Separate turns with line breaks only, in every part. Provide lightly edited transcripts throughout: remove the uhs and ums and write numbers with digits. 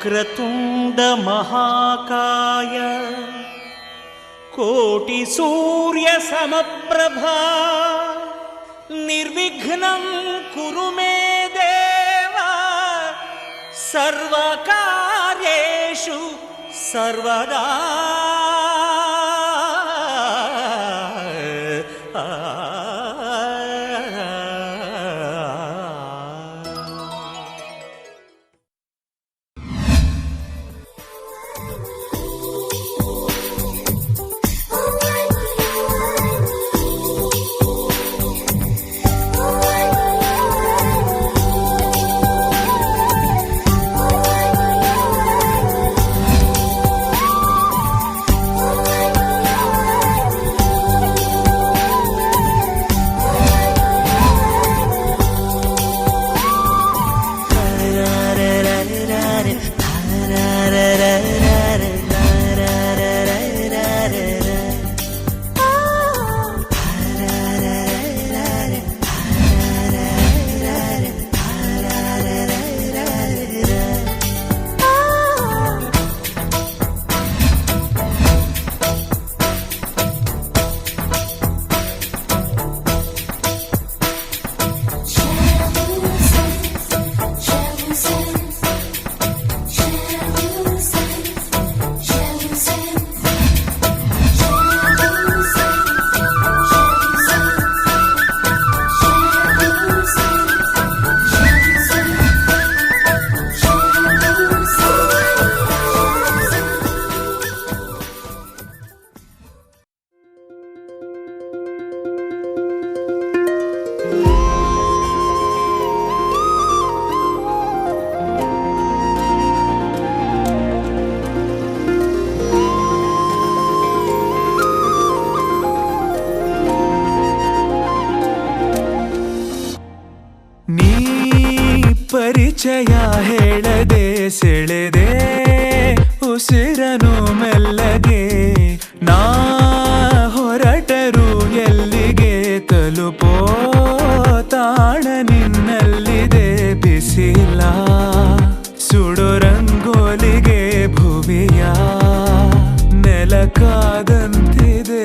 ವಕ್ರತುಂಡ ಮಹಾಕಾಯ ಕೋಟಿ ಸೂರ್ಯ ಸಮಪ್ರಭಾ ನಿರ್ವಿಘ್ನಂ ಕುರು ಮೇ ದೇವ ಸರ್ವಕಾರ್ಯೇಷು ಸರ್ವದಾ.
ಪರಿಚಯ ಹೇಳದೆ ಸೆಳೆದೆ ಉಸಿರನು ಮೆಲ್ಲಗೆ ನಾ ಹೊರಟರು ಎಲ್ಲಿಗೆ ತಲುಪೋ ತಾಣ ನಿನ್ನಲ್ಲಿದೆ ಬಿಸಿಲ ಸುಡೋ ರಂಗೋಲಿಗೆ ಭುವಿಯ ನೆಲಕಾದಂತಿದೆ.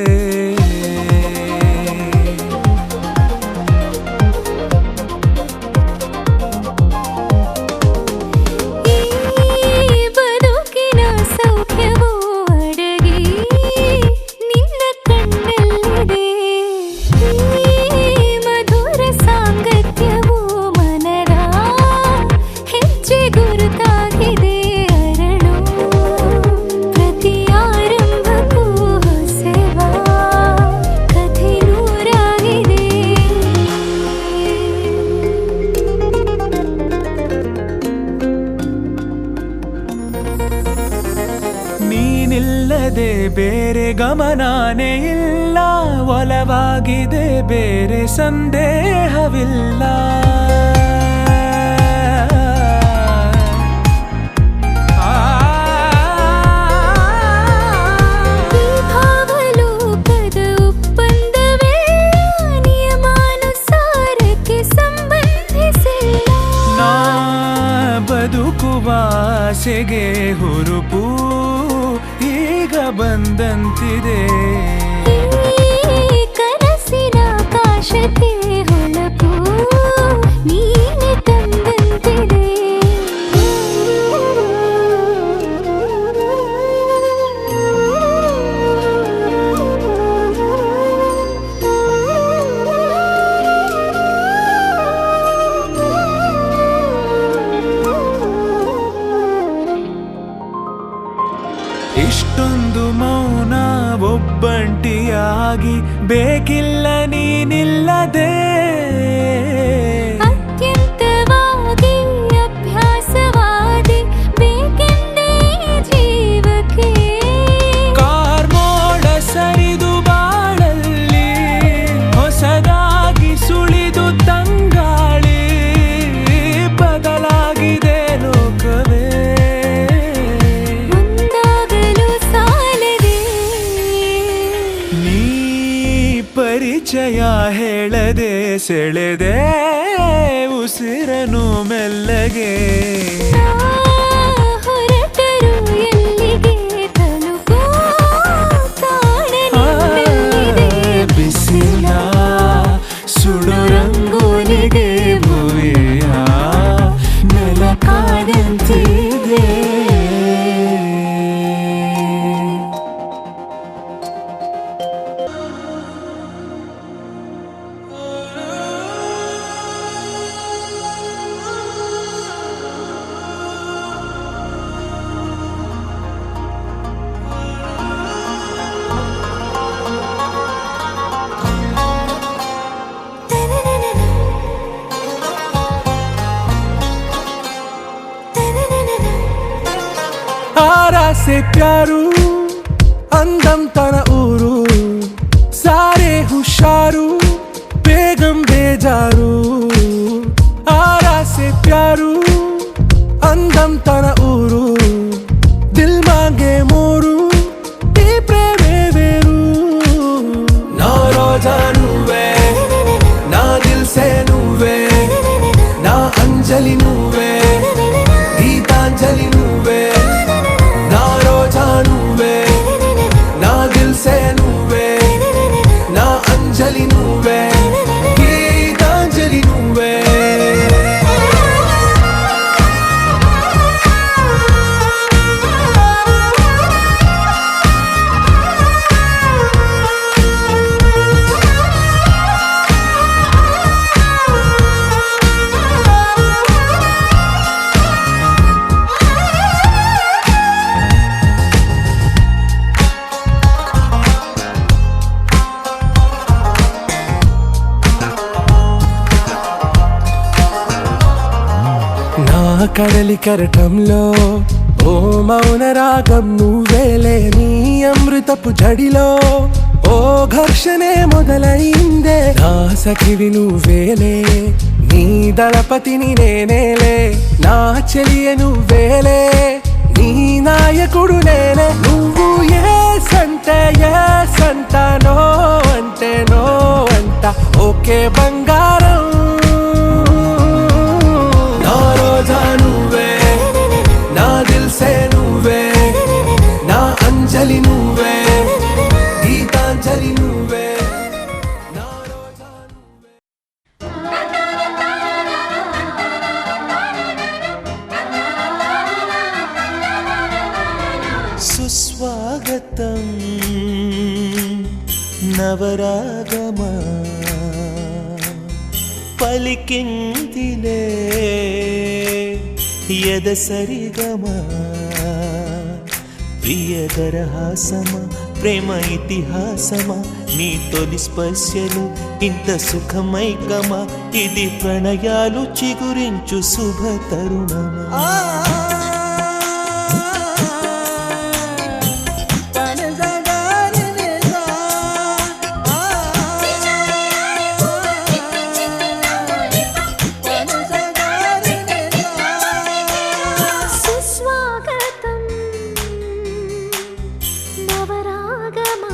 ನೀನಿಲ್ಲದೆ ಬೇರೆ ಗಮನಾನೇ ಇಲ್ಲ, ಒಲವಾಗಿದೆ ಬೇರೆ ಸಂದೇಹವಿಲ್ಲ.
ಭಾವಲೋಕದ ಒಪ್ಪಂದವೇ ನಿಯಮಾನುಸಾರಕ್ಕೆ ಸಂಬಂಧಿಸಿಲ್ಲ.
ನಾ ಬದುಕುವ ಆಸೆಗೆ ಹುರುಪು ಈಗ ಬಂದಂತಿದೆ.
ಕನಸಿನ ಆಕಾಶಕ್ಕೆ ಹೊಳಪು ನೀನೆ ತಂದಂತಿದೆ.
ಇಷ್ಟೊಂದು ಮೌನ ಒಬ್ಬಂಟಿಯಾಗಿ ಬೇಕಿಲ್ಲ ನೀನಿಲ್ಲದೆ.
ಅತ್ಯಂತವಾಗಿ ಅಭ್ಯಾಸವಾದಿ ಬೇಕೆಂದೇ ಜೀವಕ್ಕೆ.
ಕಾರ್ಮೋಡ ಸರಿದು ಬಾಳಲ್ಲಿ ಹೊಸದಾಗಿ ಸುಳಿದು ತಂಗಾಳಿ ಬದಲಾಗಿದೆ ಲೋಕವೇ. ಪರಿಚಯ ಹೇಳದೆ ಸೆಳೆದೆ ಉಸಿರನು ಮೆಲ್ಲಗೆ. ఆరా సే ప్యారు అందం తన ఊరు సారే హుషారు బేగం బేజారు ఆరా సే ప్యారు అందం తన ఊరు దిల్ మాంగే మోరు ఈ ప్రేమే వేరు నా రోజా నువ్వే నా దిల్ సే నువ్వే నా అంజలి నువ్వే గీతాంజలి నువ్వే నా రోజా నువ్వే నా దిల్ సే నువ్వే నా అంజలి నువ్వే గీతాంజలి నువ్వే నా కడలి కరటంలో ఓ మౌన రాగం నువ్వేలే నీ అమృతపు జడిలో ఓ ఘర్షణే మొదలైందే నా సఖివి నువ్వేలే నీ దళపతిని నేనేలే నా చెలియ నువ్వేలే నీ నాయకుడు నేనే నువ్వు ఏ సంట నో అంటే నో అంట ఓకే బంగారం నా రోజా నువ్వే నా దిల్ సే నువ్వే నా అంజలి నువ్వే గీతాంజలి నువ్వే నా రోజా నువ్వే
సుస్వాగతం నవరాగమా పలికిందిలే యదసరిగమా ప్రియదరహాసమా ప్రేమ ఇతిహాసమా నీ తొలి స్పర్శలు ఇంత సుఖమైకమా ఇది ప్రణయాలు చిగురించు శుభ తరుణమా
సుస్వాగతం నవరాగమా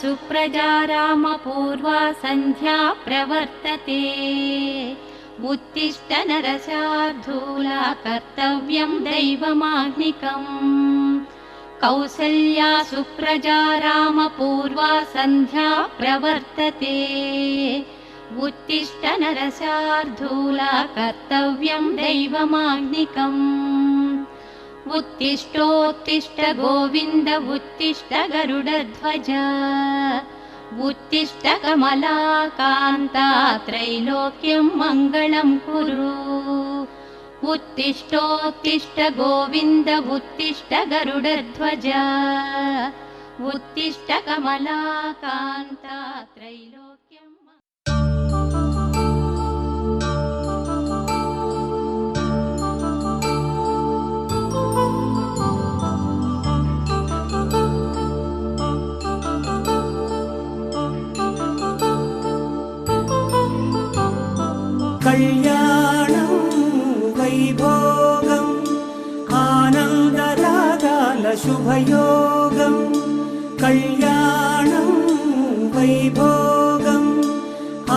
सुप्रजा रामपूर्वा सन्ध्या प्रवर्तते उत्तिष्ठ नरशार्दूला कर्तव्यं दैवमाह्निकम् कौसल्या सुप्रजा रामपूर्वा सन्ध्या प्रवर्तते उत्तिष्ठ नरशार्दूला कर्तव्यं दैवमाह्निकम् उत्तिष्ठोत्तिष्ठ गोविन्द उत्तिष्ठ गरुडध्वज उत्तिष्ठ कमलाकान्ता त्रैलोक्यं मङ्गलं कुरु उत्तिष्ठोत्तिष्ठ गोविन्द उत्तिष्ठ गरुडध्वज उत्तिष्ठ कमलाकान्ता त्रैलोक्यं
కళ్యాణం వైభోగం ఆనందరాగాల శుభయోగం కళ్యాణం వైభోగం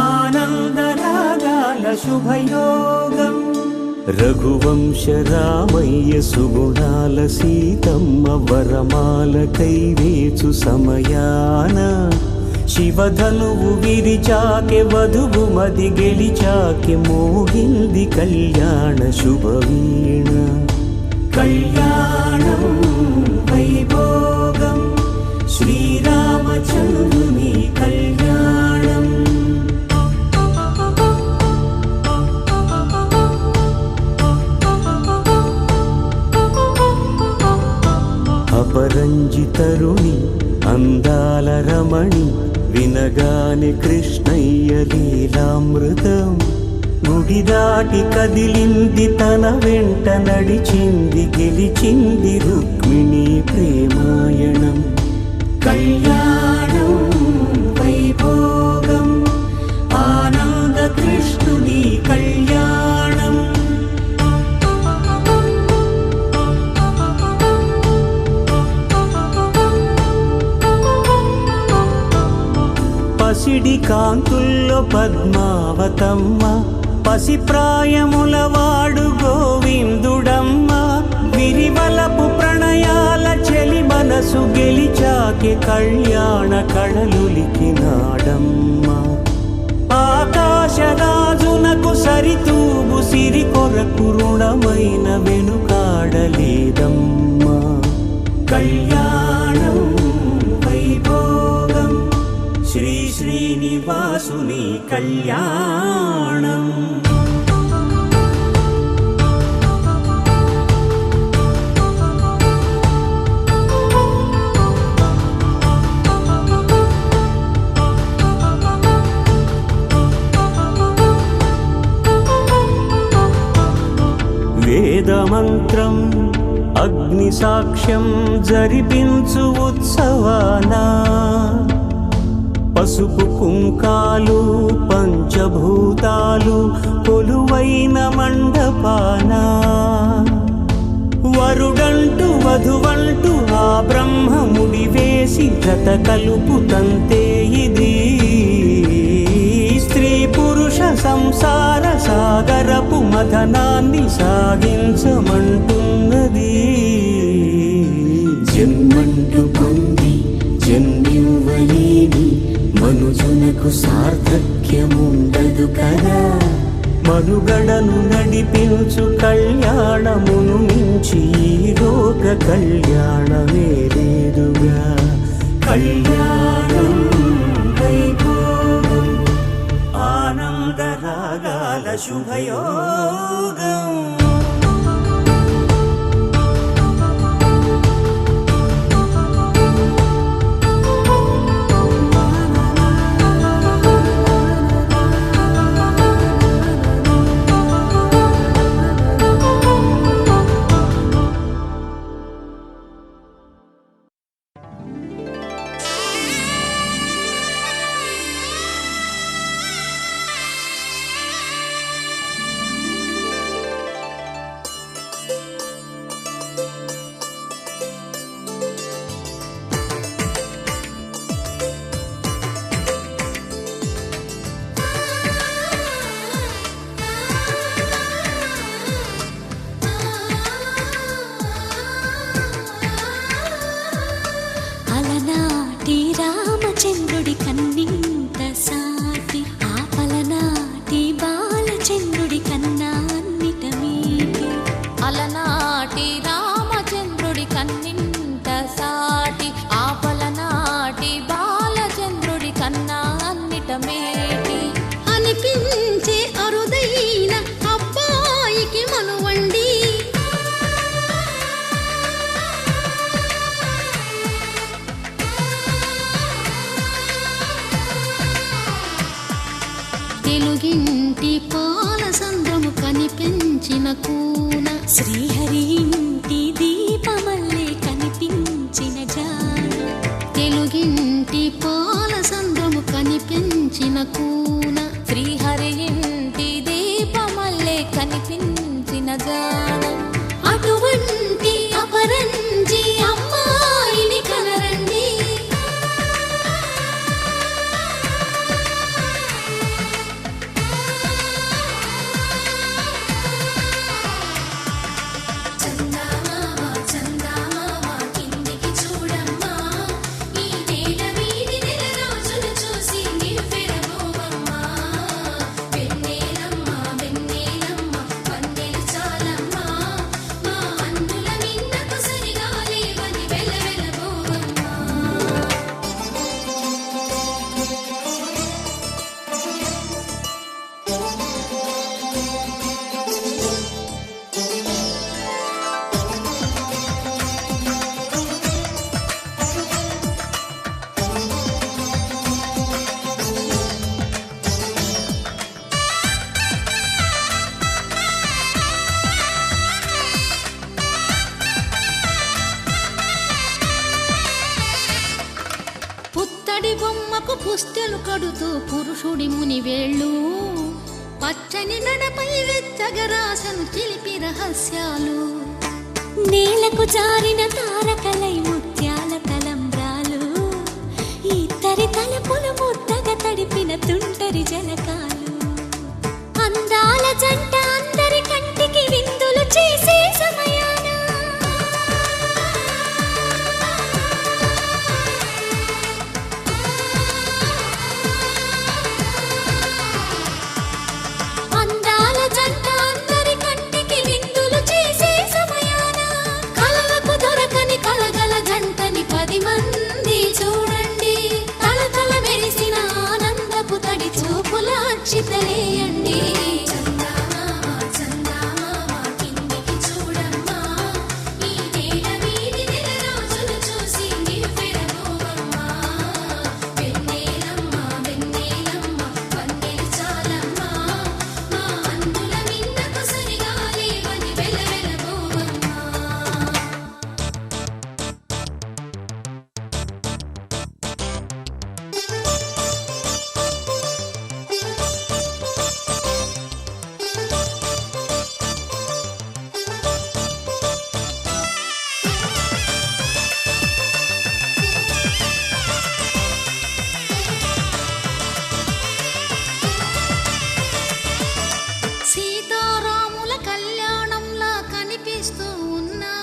ఆనందరాగాల శుభయోగం
రఘువంశ రామయ్య సుగుణాల సీతమ్మ వరమాల కైవేచు సమయాన శివధనువు విరిచాకె వధువు మది గెలిచాకె మోగింది కళ్యాణ శుభవీణ
కళ్యాణం వైభోగం శ్రీరామచంద్రుని కళ్యాణం
అపరంజితరుణి అందాల రమణి వినగానే కృష్ణయ్య లీలామృతం గుడి దాటి కదిలింది తన వెంట నడిచింది గెలిచింది రుక్మిణి ప్రేమాయణం
కళ్యాణం వైభోగం ఆనంద కృష్ణుని కళ్యాణం
పసిడి కాంతుల్లో పద్మావతమ్మ పసిప్రాయముల వాడు గోవిందుడమ్మ విరివలపు ప్రణయాల చెలి మనసు గెలిచాకె కళ్యాణ కళలులికినాడమ్మ ఆకాశరాజునకు సరితూబు సిరి కొరకు రుణమైన వెనుకాడలేదమ్మ
కళ్యాణం వైభోగం శ్రీ శ్రీనివాసుని కళ్యాణం
వేదమంత్రం అగ్ని సాక్ష్యం జరిపించు ఉత్సవానా పసుపు కుంకాలు పంచభూతాలు కొలువైన మండపాన వరుడంటూ వధువంటూ ఆ బ్రహ్మముడి వేసి జత కలుపు తంతే ఇది స్త్రీ పురుష సంసార సాగరపు మథనాన్ని సాగించమంటున్నది
జన్మంటూ పొంది జన్మివ్వలేని మనుజునకు సార్థక్యముండదు కదా
మనుగడను నడిపించు కళ్యాణమును మించి ఈ లోక కళ్యాణమే లేదుగా
కళ్యాణం వైభోగం
ఆనందరాగాల శుభయోగం
కన్నా అన్నిట మేటి
అనిపించే అరుదైన అబ్బాయికి మనువండి తెలుగింటి పాల సంద్రము కనిపించిన కూన
శ్రీహరి ఇంటి దీపమల్లే కనిపించిన జాన
తెలుగింటి పాల సంద్రము కనిపించిన కూన
శ్రీహరి ఇంటి దీపమల్లే కనిపించిన జాన
అటువంటి అపరంజి అమ్మాయిని కనరండి
చందమామ చందమామ కిందికి చూడమ్మా ఈ నేల వీధి నెల రోజులు చూసి నివ్వెరబోవమ్మా వెన్నెలమ్మ వెన్నెలమ్మ వన్నెలు చాలమ్మా మా అన్నుల మిన్నకు సరిగా లేవని వెలవెలబోవమ్మా
పుత్తడి బొమ్మకు పుస్తెలు కడుతూ పురుషుడి ముని వేళ్ళు పచ్చని నడపై వెచ్చగరాసను చిలిపి రహస్యాలు
నేలకు జారిన తారకలై ముత్యాల తలంబ్రాలు ఇద్దరి తలపులు ముద్దగా తడిపిన తుంటరి జలకాలు అందాల జంట అందరి కంటికి విందులు చేసే సమయాన అందాల జంట అందరి కంటికి విందులు చేసే సమయాన కలలకు దొరకని కలగల జంటని 10 మంది చూడండి తలతల మెరిసిన ఆనందపు తడి చూపుల అక్షితలేయండి చందమామ చందమామ కిందికి చూడమ్మా ఈ నేల వీధి నెల రోజులు చూసి నివ్వెరబోవమ్మా వెన్నెలమ్మ వెన్నెలమ్మ వన్నెలు చాలమ్మా మా అన్నుల మిన్నకు సరిగా లేవని వెలవెలబోవమ్మా
సీతారాముల కళ్యాణంలా కనిపిస్తూ ఉన్నా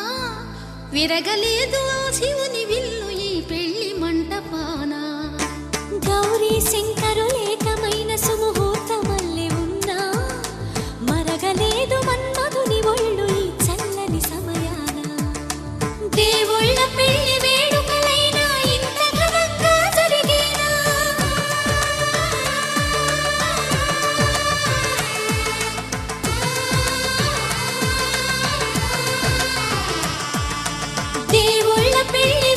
విరగలేదు ఆ శివుని విల్లు ఈ పెళ్లి మంటపాన
గౌరీ శంకరులేకమైన సుముహూర్తమల్లె ఉన్నా మరగలేదు మన్మధుని ఒళ్ళు ఈ చల్లని సమయాన
దేవుళ్ళ పెళ్లి వేడుకలైనా ఇంత ఘనంగా జరిగేనా దేవుళ్ళ పెళ్లి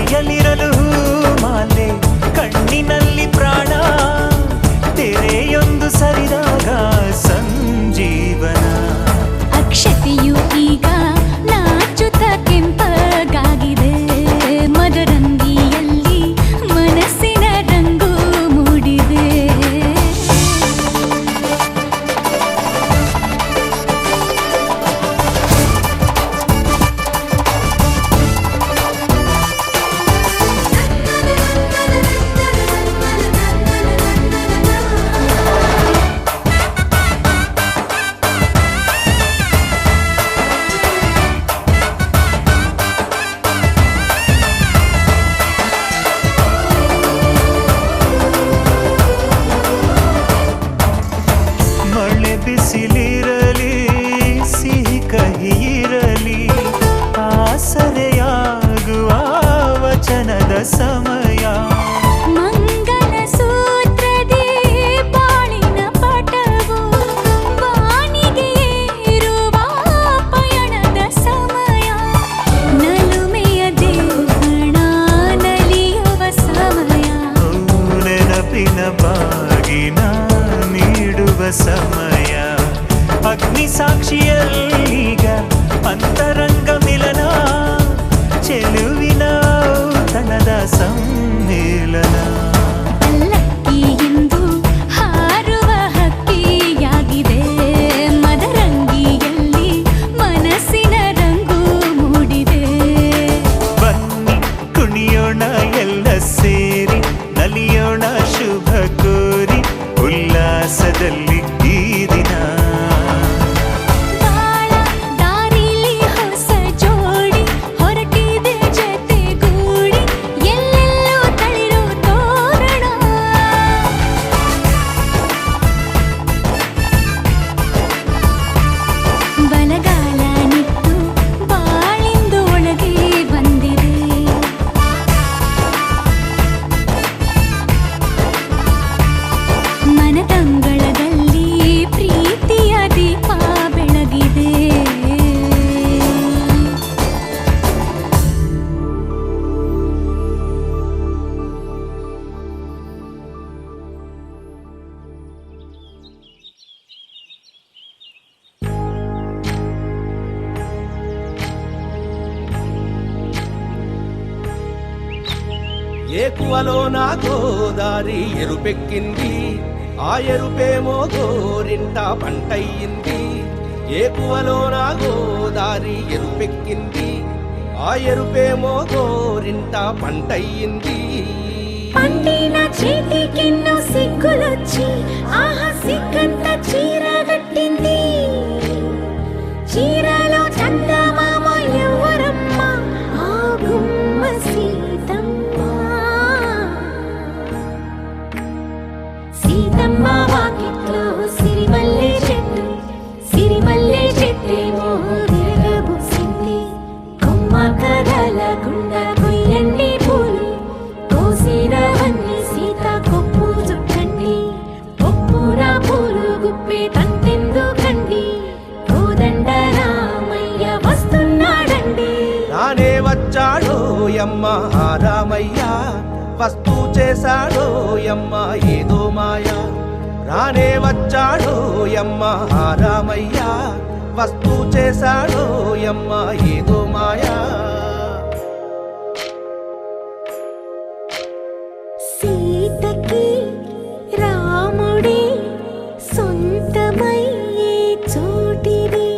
ಕೈಯಲ್ಲಿರಲು ಮಾಲೆ ಕಣ್ಣಿನಲ್ಲಿ ಪ್ರಾಣ ತೆರೆಯೊಂದು ಸರಿದಾಗ ಸಂಜೀವನ
ಅಕ್ಷತೆಯು ಈಗ ನಾಚುತ್ತ ಕೆಂಪಗಾಗಿದೆ ಮದರಂಗಿಯಲ್ಲಿ ಮನಸ್ಸಿನ ರಂಗು ಮೂಡಿದೆ
ಮಳೆ ಬಿಸಿಲಿರಲಿ ಸಿಹಿ ಕಹಿ ಇರಲಿ ಆಸರೆಯಾಗುವ ವಚನದ ಸಮಯ
ಮಂಗಲ ಸೂತ್ರದಿ ಬಾಳಿನ ಪಟವು ಬಾನಿಗೆ ಏರುವ ಪಯಣದ ಸಮಯ ನಲುಮೆಯ ದೇವಣ ನಲಿಯುವ ಸಮಯ
ನೆನಪಿನ ಬಾಗಿನ ನೀಡುವ ಸಮಯ ಅಗ್ನಿ ಸಾಕ್ಷಿಯಲ್ಲೀಗ ಅಂತರಂಗ ಮಿಲನ ಚೆಲುವಿನ ಔತಣದ ಸಮ್ಮಿಲನ
ಪಲ್ಲಕ್ಕಿ ಎಂದು ಹಾರುವ ಹಕ್ಕಿಯಾಗಿದೆ ಮದರಂಗಿಯಲ್ಲಿ ಮನಸ್ಸಿನ ರಂಗು ಮೂಡಿದೆ
ಬನ್ನಿ ಕುಣಿಯೋಣ ಎಲ್ಲ ಸೇರಿ ನಲಿಯೋಣ ಶುಭ ಕೋರಿ ಉಲ್ಲಾಸದಲ್ಲಿ ಈ ದಿನ
ಬಾಳ ದಾರಿಲಿ ಹೊಸ ಜೋಡಿ ಹೊರಟಿದೆ ಜೊತೆಗೂಡಿ ಎಲ್ಲೆಲ್ಲೂ ತಳಿರೋ ತೋರಣ ಬಲಗಾಲ ನಿಟ್ಟು ಬಾಳಿಂದು ಒಳಗೆ ಬಂದಿದೆ ಮನದಂಗಳದಲ್ಲಿ ಪ್ರೀತಿಯ ದೀಪ ಬೆಳಗಿದೆ
ఏకువలో నా గోదారి ఎరుపెక్కింది ఆ ఎరుపేమో గోరింట పంటయ్యింది ఏకువలో నా గోదారి ఎరుపెక్కింది ఆ ఎరుపేమో గోరింట పంటయ్యింది
పండిన చేతికెన్నో సిగ్గులొచ్చి ఆహా సిగ్గంత చీర కట్టింది చీరలో చందమామ ఎవరమ్మ ఆ గుమ్మ సీతమ్మ సీతమ్మ వాకిట్లో సిరిమల్లె చెట్టేమో విరగబూసింది కొమ్మ కదలకుండా కొయ్యండి పూలు కోసిరవన్నీ సీత కొప్పు చుట్టండి కొప్పుర పూలు గుప్పే తంతెందుకండి కోదండ రామయ్య వస్తున్నాడండి
రానే వచ్చాడో యమ్మ ఆ రామయ్య వస్తూ చేశాడో యమ్మ ఏదో మాయా రానే వచ్చాడో యమ్మ ఆ రామయ్య వస్తూ చేశాడో యమ్మ ఏదో మాయా
సీతకి రాముడే సొంతమయ్యే చోటిది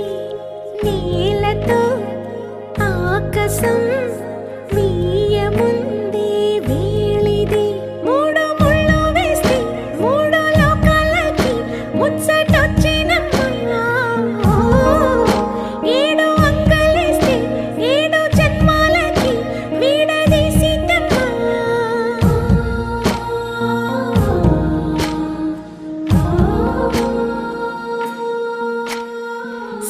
నేలతో ఆకాశం మీయముందే వేళిది మూడు ముళ్ళు వేస్తే మూడు లోకాలకి ముచ్చటొచ్చినమ్మా ఏడు అంగలేస్తే ఏడు జన్మాలకి వీడదీసిద్దమ్మా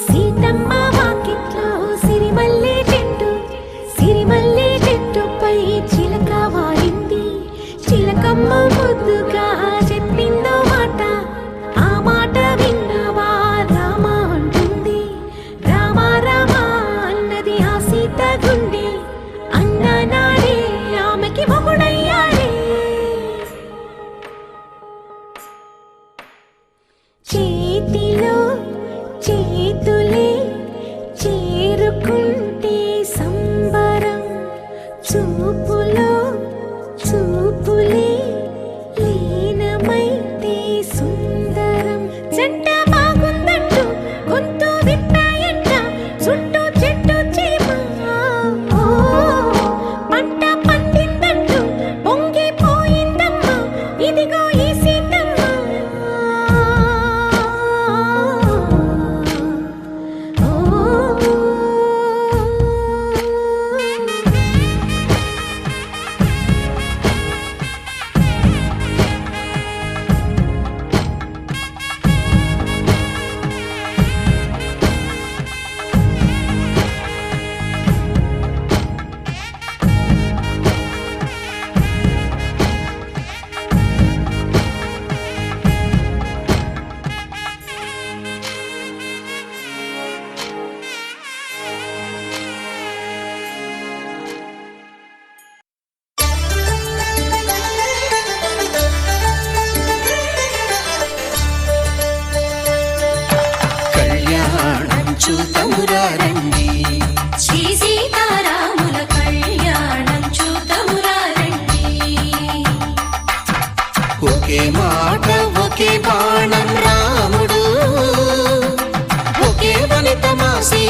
సీతమ్మ వాకిట్లో సిరిమల్లె చెట్టుపై చిలక వాలింది చిలకమ్మ ముద్దుగా చెప్పిందో మాట ఆ మాట విన్నవా రామ అంటుంది రామ రామ అన్నది ఆ సీత గుండె అన్న నాడే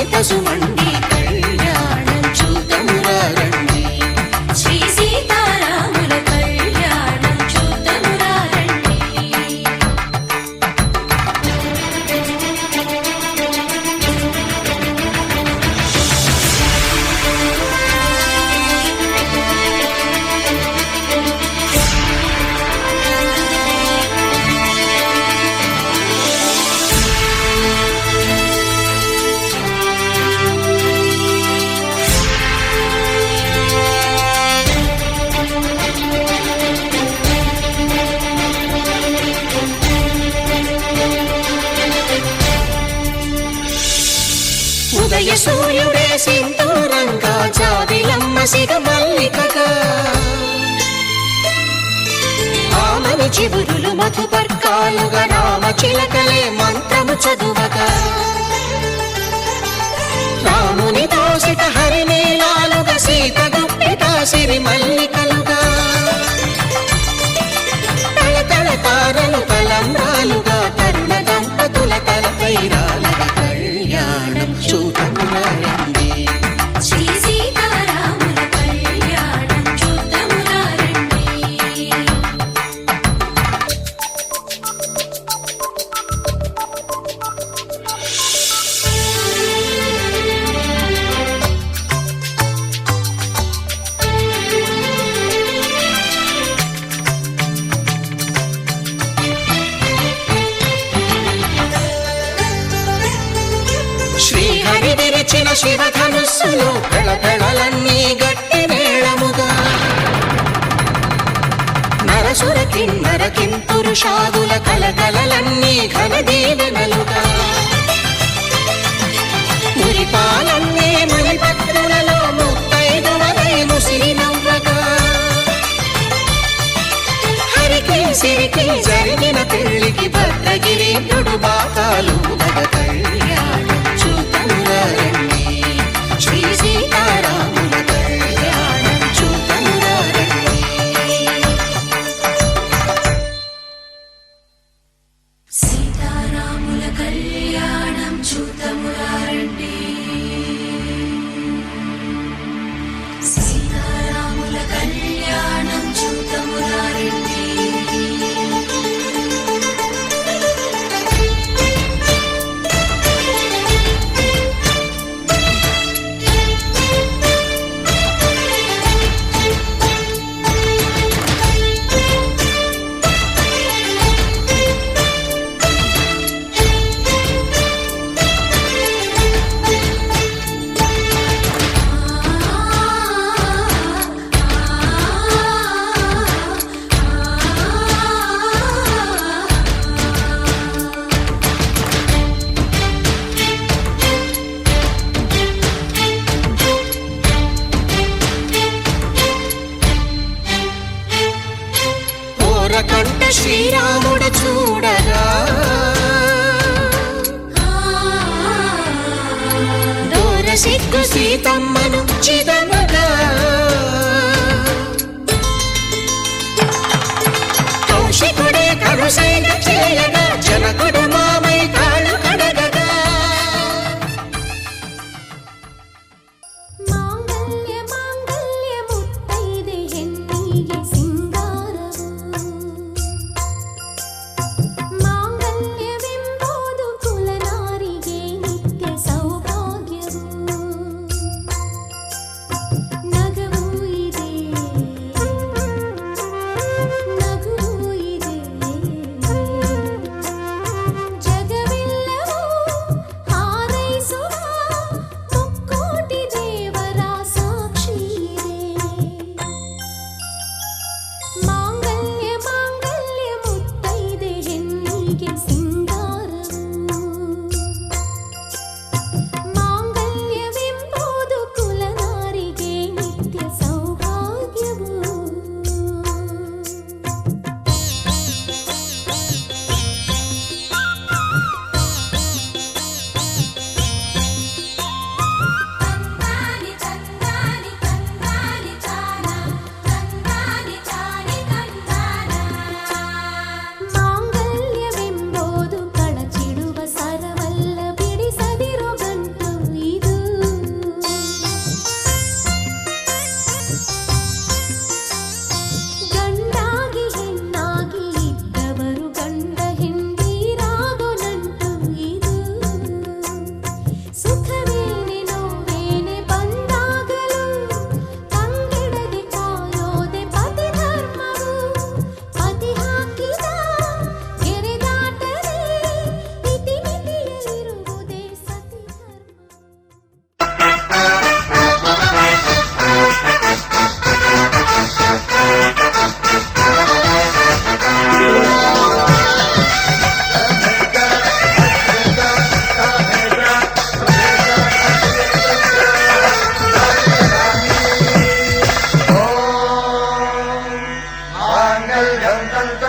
పసుమండి కళ్యాణం చూతమురారండి శ్రీ సీతారాముల కళ్యాణం చూతమురారండి ఉదయ సూర్యుడే సింధూరంగా జాబిలమ్మ సిగ మల్లికగా ఆమని చివురులు మధుపర్కాలుగా రామ చిలకలే మంత్రము చదువగా రాముని దోసిట హరినీలాలుగా సీత గుప్పిట సిరి మల్లికలుగా తళతళ తారలు తలంబ్రాలుగా తరుణ దంపతుల తలపై రాలగా కళ్యాణం చూతమురారండి శ్రీ సీతారాముల కళ్యాణం చూతమురారండి శ్రీహరి విరిచిన శివధనుస్సులు పెళపెళలన్నీ గట్టి మేళముగా నరసుర కిన్నర కింపురుషాదుల కలకలలన్నీ ఘన దీవెనలుగా మురిపాలన్నీ మణిపత్రులలో ముత్తైదువలై ముసిరి నవ్వగా హరికి సిరికి జరిగిన పెళ్లికి భద్రగిరీంద్రుడు బాకాలు కళ్యాణం చూతమురారండి శ్రీ సీతారాముల కళ్యాణం చూతమురారండి సీతారాముల కళ్యాణం చూతమురారండి సీతారాముల కళ్యాణం చూతమురారండి కంట శ్రీరాముడు చూడగా దూర సిగ్గు సీతమ్మను చిదమగా కౌశికుడే కరుసైన చేయగా జనకుడు మామై కాళ్ళు కడగగా
ಮಾಂಗಲ್ಯ ಮಾಂಗಲ್ಯ ಮುತ್ತೈದೆ ಹೆಣ್ಣಿಗೆ ಸಿಂಗಾರವು ಮಾಂಗಲ್ಯವೆಂಬುದು ಕುಲನಾರಿಗೆ ನಿತ್ಯ ಸೌಭಾಗ್ಯವು ನಗುವು ಇದೆ ನಗುವು ಇದೆ ಜಗವೆಲ್ಲವೂ ಹಾರೈಸುವ ಮುಕ್ಕೋಟಿ ದೇವರ ಸಾಕ್ಷಿ ಇದೆ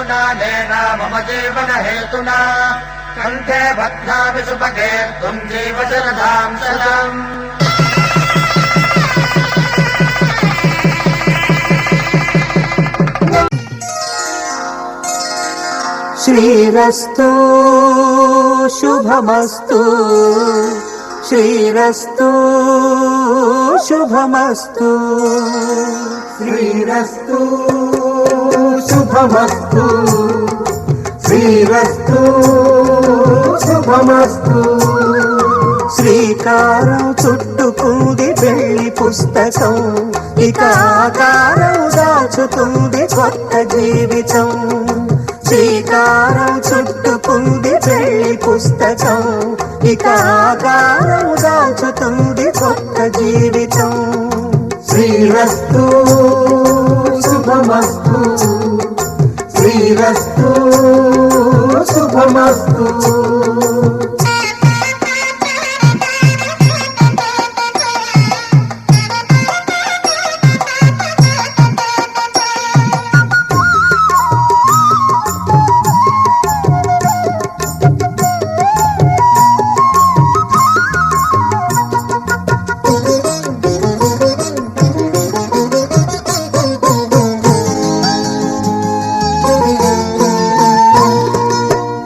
स्नानेन मम जीवन हेतुना कण्ठे बध्नामि सुभगे त्वं जीव शरदां शतम्
श्रीरस्तु शुभमस्तु श्रीरस्तु शुभमस्तु श्रीरस्तु शुभमस्तु श्रीरस्तु शुभमस्तु శ్రీకారం చుట్టుకుంది పెళ్లి పుస్తకం ఇక ఆకారం దాచుతుంది కొత్త జీవితం శ్రీకారం చుట్టుకుంది పెళ్లి పుస్తకం ఇక ఆకారం దాచుతుంది కొత్త జీవితం శ్రీరస్తు శుభమస్తు శ్రీరస్తు శుభమస్తు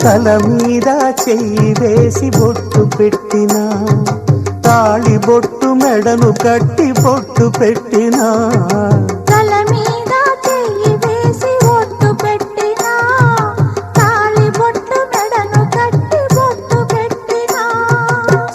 తల మీద చెయ్యి వేసి బొట్టు పెట్టినా తాళి బొట్టు మెడను కట్టి బొట్టు పెట్టినా
తల మీద చెయ్యి వేసి బొట్టు పెట్టినా తాళి బొట్టు మెడను కట్టి బొట్టు పెట్టినా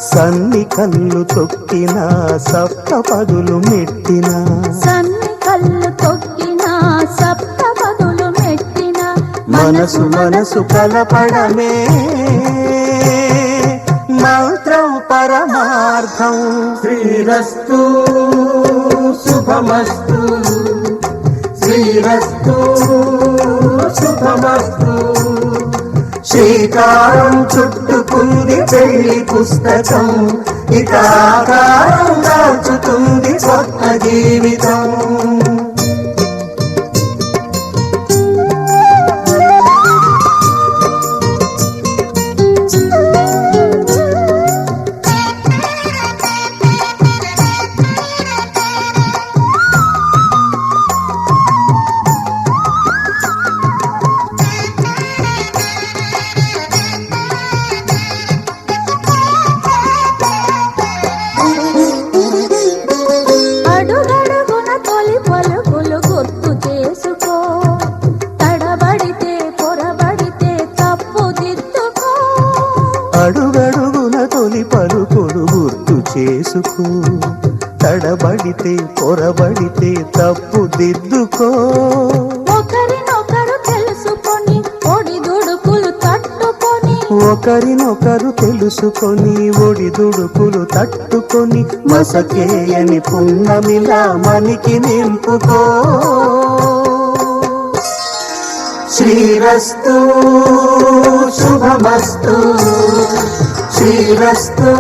సన్ని కళ్ళు తొక్కినా సప్త పదులు మెట్టినా
సన్ని కళ్ళు తొక్కినా సప్త పదులు మెట్టినా
మనసు మనసు కలపడమే మంత్రం పరమార్థం శ్రీరస్తు శుభమస్తు శ్రీరస్తు శుభమస్తు శ్రీకారం చుట్టుకుంది పెళ్లి పుస్తకం ఇక ఆకారం దాచుతుంది కొత్త జీవితం
అడుగడుగున తొలి పలుకులు గుర్తు చేసుకో తడబడితే పొరబడితే తప్పు దిద్దుకో
అడుగడుగున తొలి పలుకులు గుర్తు చేసుకో తడబడితే పొరబడితే తప్పు దిద్దుకో
ఒకరినొకరు తెలుసుకొని ఒడిదుడుకులు తట్టుకొని
ఒకరినొకరు తెలుసుకొని ఒడిదుడుకులు తట్టుకొని మసకేయని పున్నమిలా మనికి నింపుకో శ్రీరస్తు శుభమస్తు శ్రీరస్తు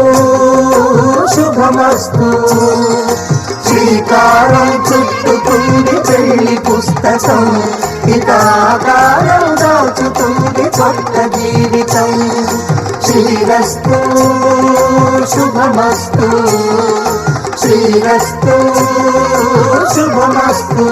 శుభమస్తు శ్రీకారం చుట్టుకుంది పెళ్లి పుస్తకం ఇక ఆకారం దాచుతుంది కొత్త జీవితం శ్రీరస్తు శుభమస్తు శ్రీరస్తు శుభమస్తు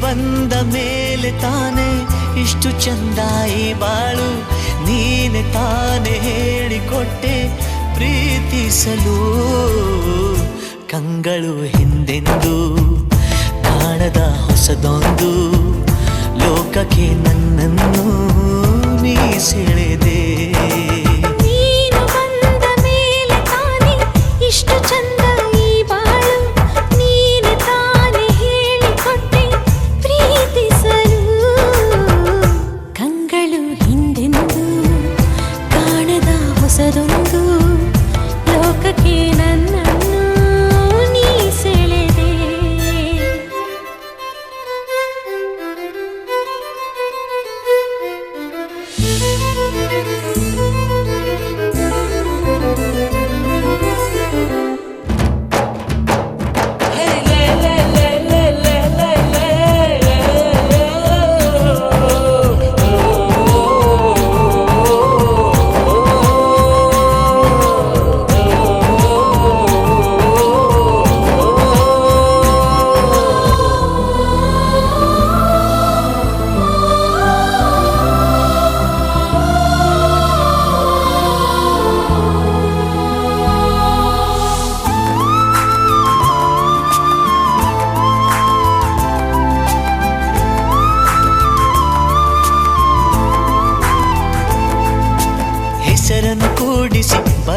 ಬಂದ ಮೇಲೆ ತಾನೇ ಇಷ್ಟು ಚಂದಾಯಿ ಬಾಳು ನೀನೆ ತಾನೇ ಹೇಳಿಕೊಟ್ಟೆ ಪ್ರೀತಿಸಲು ಕಂಗಳು ಹಿಂದೆಂದು ಕಾಣದ ಹೊಸದೊಂದು ಲೋಕಕ್ಕೆ ನನ್ನನ್ನು ನೀ ಸೆಳೆದೆ
ನೀನು ಬಂದ ಮೇಲೆ ತಾನೇ ಇಷ್ಟು ಚಂದ ಈ ಬಾಳು ನೀನೆ ತಾನೇ ಹೇಳಿಕೊಟ್ಟೆ ಪ್ರೀತಿಸಲು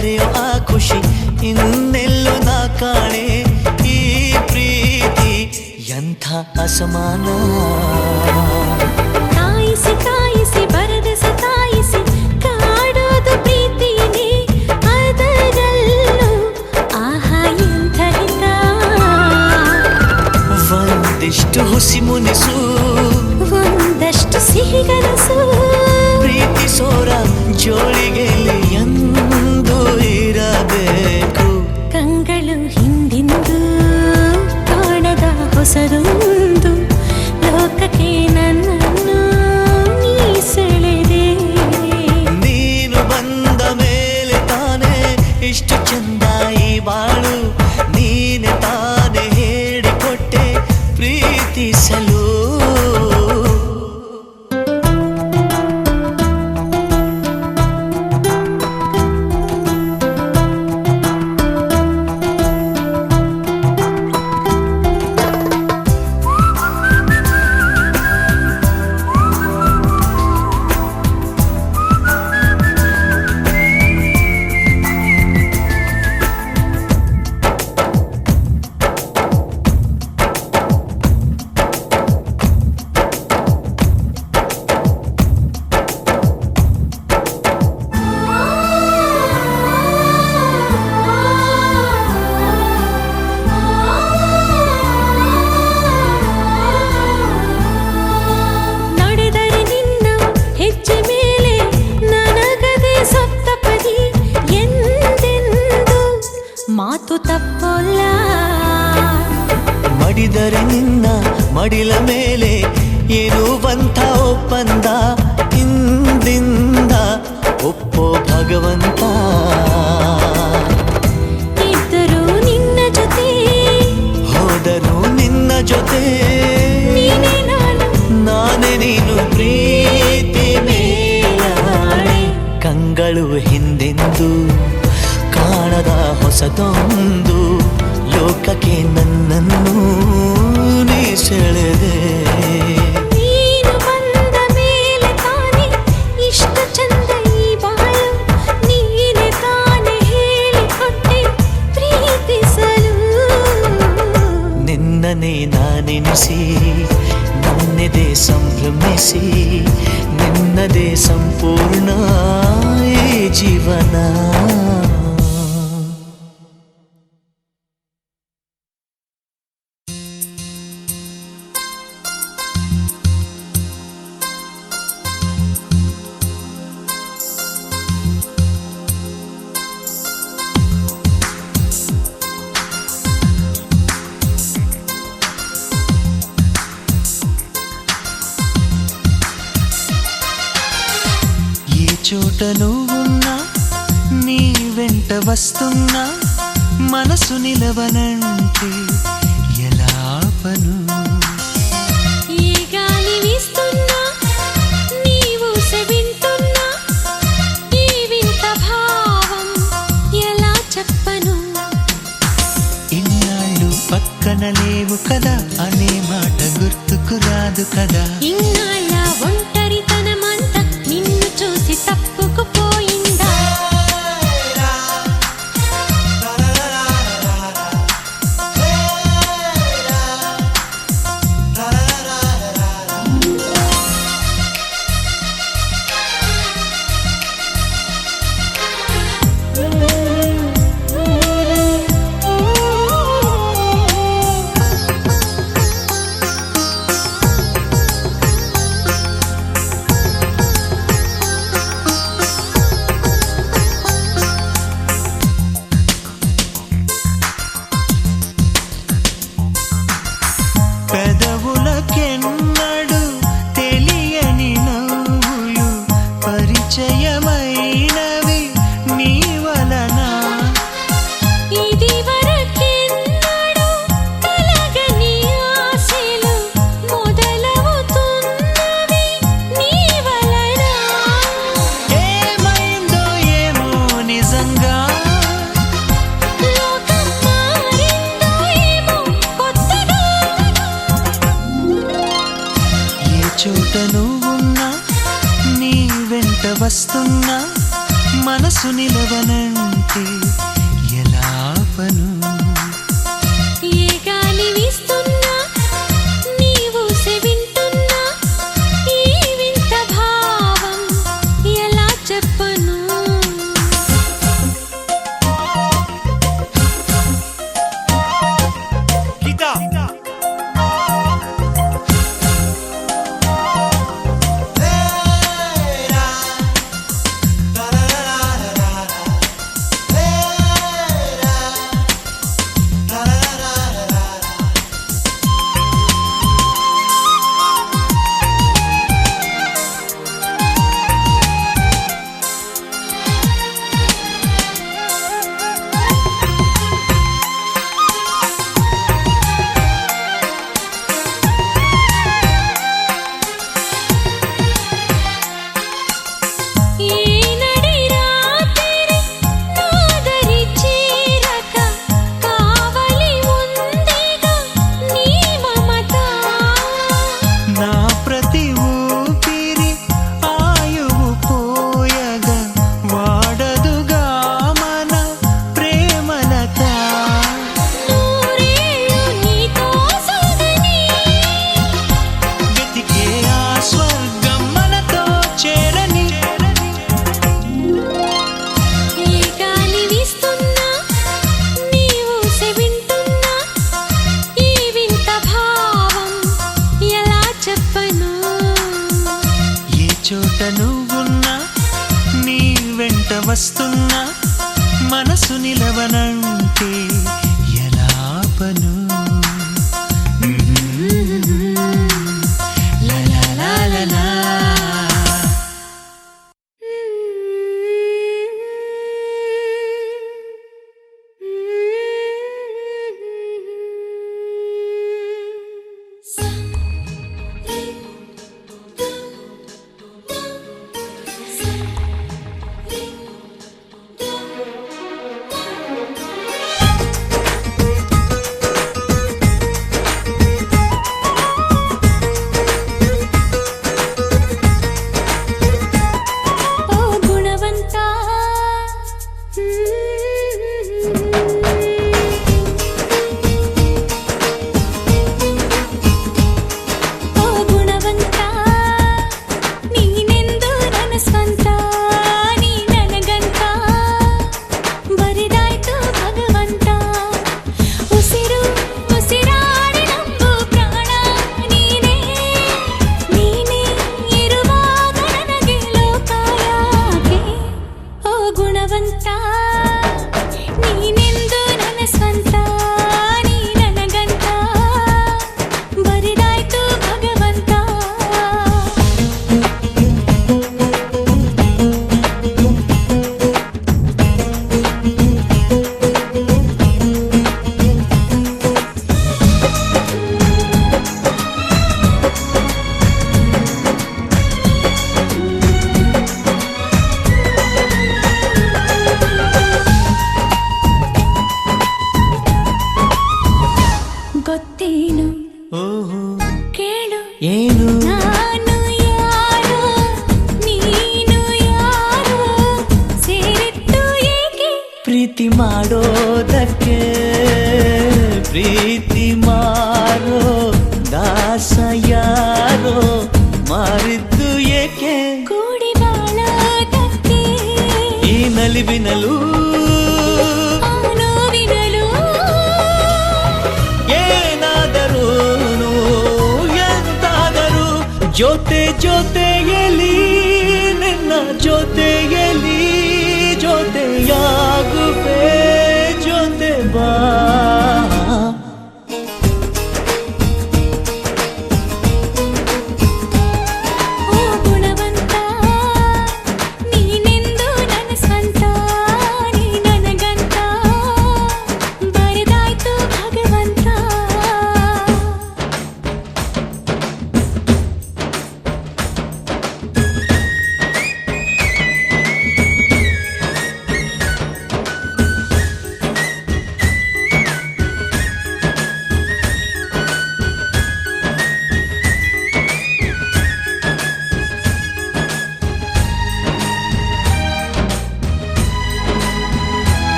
ಬರೆಯೋ ಆ ಖುಷಿ ಇನ್ನೆಲ್ಲೋ ನಾ ಕಾಣೆ. ಈ ಪ್ರೀತಿ ಎಂಥ ಅಸಮಾನ.
ಕಾಯಿಸಿ ಕಾಯಿಸಿ ಬರದ ಸತಾಯಿಸಿ ಕಾಡೋದು ಪ್ರೀತಿನೇ, ಅದರಲ್ಲೂ ಆಹಾ ಎಂಥ ಹಿತ.
ಒಂದಿಷ್ಟು ಹುಸಿ ಮುನಿಸು,
ಒಂದಷ್ಟು ಸಿಹಿಗನಸು,
ಪ್ರೀತಿಸೋರ ಜೋಳಿಗೆಯಲ್ಲಿ ಎಂದು ಇರಬೇಕು.
ಕಂಗಳು ಹಿಂದಿಂದು ಕಾಣದ ಹೊಸದೊಂದು ಲೋಕಕ್ಕೆ ನನ್ನನ್ನು ನೀ ಸೆಳೆದೆ.
ನೀನು ಬಂದ ಮೇಲೆ ತಾನೇ ಇಷ್ಟು ಚಂದ ಈ ಬಾಳು. ನೀನೆ ತಾನೇ ಹೇಳಿಕೊಟ್ಟೆ ಪ್ರೀತಿಸಲು.
ನಡೆದರೆ ನಿನ್ನ ಹೆಜ್ಜೆ ಮೇಲೆ ನನಗದೆ ಸಪ್ತಪದಿ, ಎಂದೆಂದು ಮಾತು ತಪ್ಪಲ್ಲ.
ಮಡಿದರೆ ನಿನ್ನ ಮಡಿಲ ಮೇಲೆ ಎನ್ನುವಂಥ ಒಪ್ಪಂದ, ಹಿಂದಿಂದ ಒಪ್ಪೋ ಭಗವಂತ.
ಇದ್ದರೂ ನಿನ್ನ ಜೊತೆ,
ಹೋದರೂ ನಿನ್ನ ಜೊತೆ,
ನೀನೇ ನಾನು,
ನಾನೇ ನೀನು ಪ್ರೀತಿ ಮೇಲಾಣೆ. ಕಂಗಳು ಹಿಂದೆಂದು ಕಾಣದ ಹೊಸದೊಂದು ಲೋಕಕ್ಕೆ ನನ್ನನ್ನು ನೀ ಸೆಳೆದೆ.
ನೀನು ಬಂದ ಮೇಲೆ ತಾನೇ ಇಷ್ಟು ಚಂದ ಈ ಬಾಳು. ನೀನೆ ತಾನೇ ಹೇಳಿಕೊಟ್ಟೆ ಪ್ರೀತಿಸಲು.
ನಿನ್ನನೇ ನಾನೆನಿಸಿ ನನ್ನೆದೆ ಸಂಭ್ರಮಿಸಿ, ನಿನ್ನದೇ ಸಂಪೂರ್ಣ ಈ ಜೀವನ. చోట నువ్వున్నా నీ వెంట వస్తున్నా మనసు నిలవనంటే ఎలా ఆపను.
ఈ గాలి వీస్తున్నా నీవు వింటున్నా ఈ వింత భావం ఎలా చెప్పను.
ఇన్నాళ్ళు పక్కన లేవు కదా అనే మాట గుర్తుకు రాదు కదా.
ఇన్నాళ్ళ ఒంటరితనమంతా నిన్ను చూసి తప్పుకుపోయిందా.
పెదవులకెన్నడు తెలియని నవ్వులు పరిచయమైనవి నీ వలన.
ఇది వరకెన్నడూ కలగని ఆశలు మొదలవుతున్నవి నీ వలన.
ఏమైందో ఏమో నిజంగా,
లోకం మారిందో ఏమో కొత్తగా.
ఏ చోట నువ్వున్నా నీ వెంట వస్తున్నా మనసు నిలవనంటే ఎలాపను
ఏ గాలి వీస్తున్నా నీవు సెవింటున్నా ఈ వింత భావం ఎలా చెప్పను
నా ప్రతి ఊపిరి ఆయువు పోయగా వాడదుగా మన ప్రేమలత వెతికే ఆ స్వర్గం మనతో చేరని
ఏ గాలి వీస్తున్నా నీవు సెవింటున్నా ఈ వింత భావం ఎలా చెప్పను
ఏ చోట నువ్వున్నా నీ వెంట వస్తున్నా మనసు నిలవనంటే ఎలాపను లా లా లా లా లా.
ఓ గుణవంతా ఓ గుణవంతా ನೀನೆಂದು ನನ್ನ ಸ್ವಂತ ನೀ ನನಗಂತ ಬರಿದಾಯ್ತು ಭಗವಂತ ಉಸಿರು ಉಸಿರಾಡಿ ನಂಬು ಪ್ರಾಣ ನೀನೇ ನೀನೇ ಇರುವಾಗ ನನಗೆ ಲೋಕ ಯಾಕೆ ಓ ಗುಣವಂತ ನೀನೆಂದು ನನ್ನ ಸ್ವಂತ ನೀ ನನಗಂತ ಬರಿದಾಯ್ತು ಭಗವಂತ ಗೊತ್ತೇನು
ಓಹೋ
ಕೇಳು
ಏನು
ನಾನು ಯಾರು ನೀನು ಯಾರು ಸೇರಿಟ್ಟು ಏಕೆ
ಪ್ರೀತಿ ಮಾಡೋದಕ್ಕೆ ಪ್ರೀತಿ ಮಾರೋ ದಾಸ ಯಾರೋ ಮಾರಿದ್ದು ಏಕೆ
ಕೂಡಿ ಬಾಳೋದಕ್ಕೆ
ಈ ನಲಿವಿನಲು
ಆ ನೋವಿನಲು
ಏನಾದರೂನು ಎಂತಾದರೂ ಜೊತೆ ಜೊತೆಯಲಿ ನಿನ್ನ ಜೊತೆಯಲಿ ಜೊತೆಯಾಗುವೆ ಜೊತೆ ಬಾ
ಓ ಗುಣವಂತ ನೀನೆಂದು ನನ್ನ ಸ್ವಂತ ನೀ ನನಗಂತ ಬರಿದಾಯ್ತು ಭಗವಂತ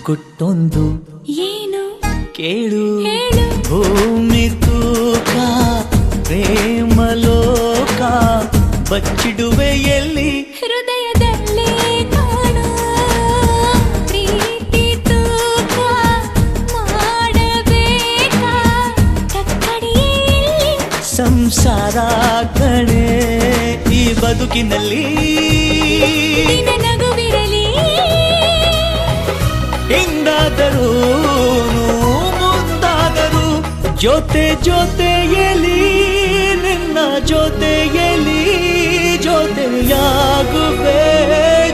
ಗುಟ್ಟೊಂದು
ಏನು
ಕೇಳು
ಹೇಳು
ಭೂಮಿ ತೂಕ ಪ್ರೇಮ ಲೋಕ ಬಚ್ಚಿಡುವೆ ಎಲ್ಲಿ
ಹೃದಯದಲ್ಲೇ ಕಾಣೋ ಪ್ರೀತಿ ತೂಕ ಮಾಡಬೇಕಾ ಕಕ್ಕಡಿಯಲ್ಲಿ
ಸಂಸಾರ ಕಣೆ ಈ ಬದುಕಿನಲ್ಲಿ
ನಿನ್ನ ನಗುವಿರಲಿ
ಹಿಂದಾದರೂ ಮುಂದಾದರೂ ಜೊತೆ ಜೊತೆಯಲಿ ನಿನ್ನ ಜೊತೆಯಲಿ ಜೊತೆಯಾಗುವೆ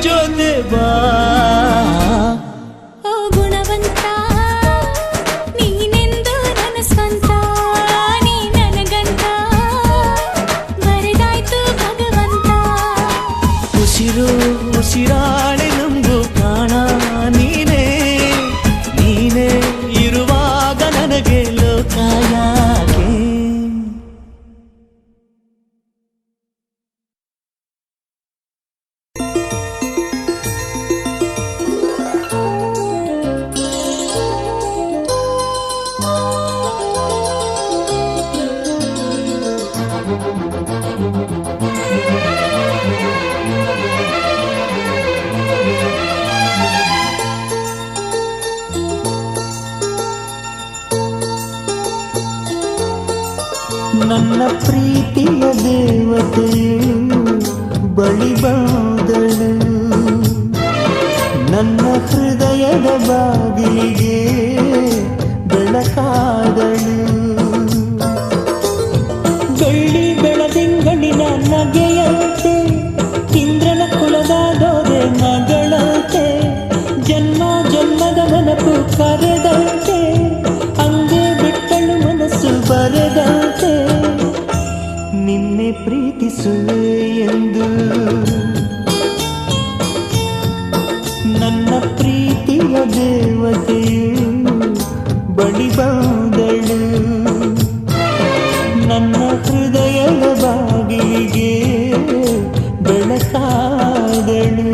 ಜೊತೆ ಬಾ
ಓ ಗುಣವಂತ ನೀನೆಂದು ನನ್ನ ಸ್ವಂತ ನೀ ನನಗಂತ ಬರೆದಾಯ್ತು ಭಗವಂತ
ಉಸಿರು ಉಸಿರಾಣೆ ನಮಗೂ ಪ್ರಾಣ ನೀನೇ ನೀನೇ ಇರುವಾಗ ನನಗೆ ಲೋಕ ಯಾಕೆ ನನ್ನ ಪ್ರೀತಿಯ ದೇವತೆಯು ಬಳಿ ಬಂದಳು ನನ್ನ ಹೃದಯದ ಬಾಗಿಲಿಗೆ ಬೆಳಕಾದಳು ಬೆಳ್ಳಿ ಬೆಳದಿಂಗಳಿನ ನಗೆಯಂತೆ ಇಂದ್ರನ ಕುಲದ ದೊರೆ ಮಗಳಂತೆ ಜನ್ಮ ಜನ್ಮದ ನೆನಪು ಕರೆದಂತೆ ಹಂಗೆ ಬಿಟ್ಟಳು ಮನಸ್ಸು ಬರೆದಂತೆ ನಿನ್ನೆ ಪ್ರೀತಿಸುವೆ ಎಂದು ನನ್ನ ಪ್ರೀತಿಯ ದೇವತೆಯು ಬಳಿ ಬಂದಳು ನನ್ನ ಹೃದಯದ ಬಾಗಿಲಿಗೆ ಬೆಳಕಾದಳು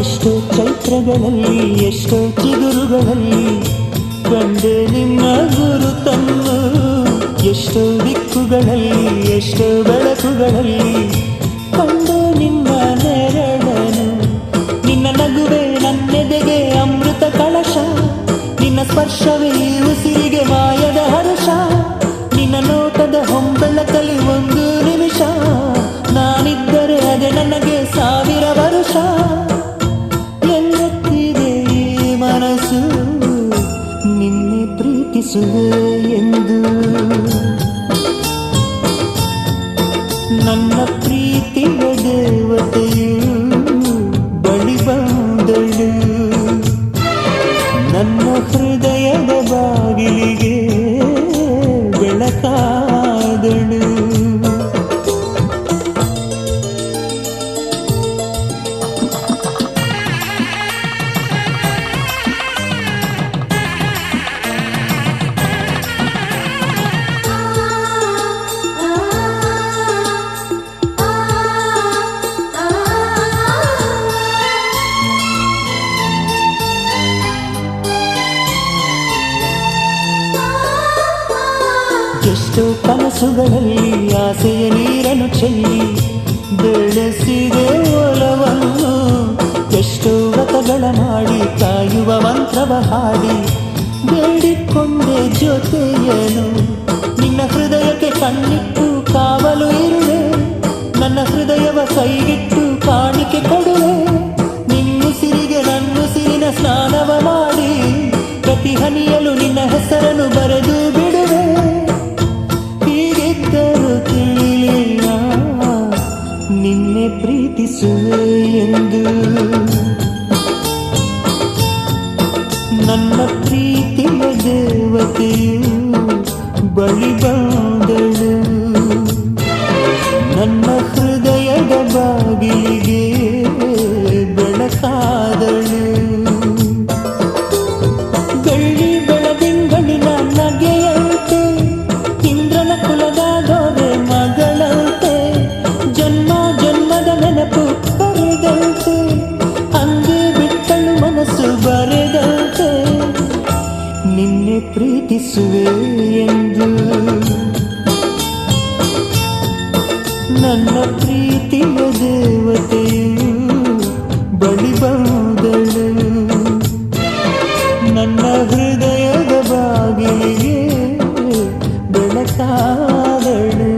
ಎಷ್ಟೋ ಚೈತ್ರಗಳಲ್ಲಿ ಎಷ್ಟೋ ಚಿಗುರುಗಳಲ್ಲಿ ಕಂಡೆ ನಿನ್ನ ಗುರುತನ್ನು ಎಷ್ಟೋ ದಿಕ್ಕುಗಳಲ್ಲಿ ಎಷ್ಟೋ ಬೆಳಕುಗಳಲ್ಲಿ ಕಂಡೆ ನಿನ್ನ ನೆರಳನು ನಿನ್ನ ನಗುವೆ ನನ್ನೆದೆಗೆ ಅಮೃತ ಕಳಶ ನಿನ್ನ ಸ್ಪರ್ಶವೇ ಉಸಿರಿಗೆ ಮಾಯದ ಹರ್ಷ ನಿನ್ನ ನೋಟದ ಹೊಂಬೆಳಕಲಿ ಒಂದು ನಿಮಿಷ ನಾನಿದ್ದರೆ ಅದೇ ನನಗೆ 1000 ವರುಷ ಎನ್ನುತ್ತಿದೆ ಈ ಮನಸ್ಸು ನಿನ್ನೆ ಪ್ರೀತಿಸುವೆ ಎಂದು ನನ್ನ ಪ್ರೀತಿಯ ದೇವತೆಯು ಬಳಿ ಬಂದಳು ನನ್ನ ಹೃದಯದ ಬಾಗಿಲಿಗೆ ಬೆಳಕಾದಳು ಎಷ್ಟೋ ಕನಸುಗಳಲ್ಲಿ ಆಸೆಯ ನೀರನ್ನು ಚೆಲ್ಲಿ ಬೆಳೆಸಿದೆ ಒಲವನ್ನು ಎಷ್ಟೋ ವ್ರತಗಳ ಮಾಡಿ ಕಾಯುವ ಮಂತ್ರವ ಹಾಡಿ ಬೇಡಿಕೊಂಡೆ ಜೊತೆಯನು ನಿನ್ನ ಹೃದಯಕ್ಕೆ ಕಣ್ಣಿಟ್ಟು ಕಾವಲು ಇರುವೆ ನನ್ನ ಹೃದಯವ ಕೈಗಿಟ್ಟು ಕಾಣಿಕೆ ಕೊಡುವೆ ನಿನ್ನುಸಿರಿಗೆ ನನ್ನುಸಿರಿನ ಸ್ನಾನವ ಮಾಡಿ ಪ್ರತಿ ಹನಿಯಲು ನಿನ್ನ ಹೆಸರನ್ನು ಬರೆದು ಬಿಡುವೆ ಹೀಗಿದ್ದರೂ ತಿಳಿಲಿಲ್ಲ ನಿನ್ನೆ ಪ್ರೀತಿಸುವೆ ಎಂದು ನನ್ನ ಪ್ರೀತಿಯ ದೇವತೆಯು ಬಳಿ ಬಂದಳು, ನನ್ನ ಹೃದಯದ ಬಾಗಿಲಿಗೆ ಬೆಳಕಾದಳು. ಬೆಳ್ಳಿ ಬೆಳದಿಂಗಳಿನ ನಗೆಯಂತೆ, ಇಂದ್ರನ ಕುಲದ ಗೋರೆ ಮಗಳಂತೆ, ಜನ್ಮ ಜನ್ಮದ ನೆನಪು ಕರೆದಂತೆ, ಹಂಗೆ ಬಿಟ್ಟಳು ಮನಸ್ಸು ಬರೆದಂತೆ, ನಿನ್ನೆ ಪ್ರೀತಿಸುವೆ ಎಂದು. ನನ್ನ ಪ್ರೀತಿಯ ದೇವತೆಯು ಬಳಿ ಬಂದಳು, ನನ್ನ ಹೃದಯದ ಬಾಗಿಲಿಗೆ ಬೆಳಕಾದಳು.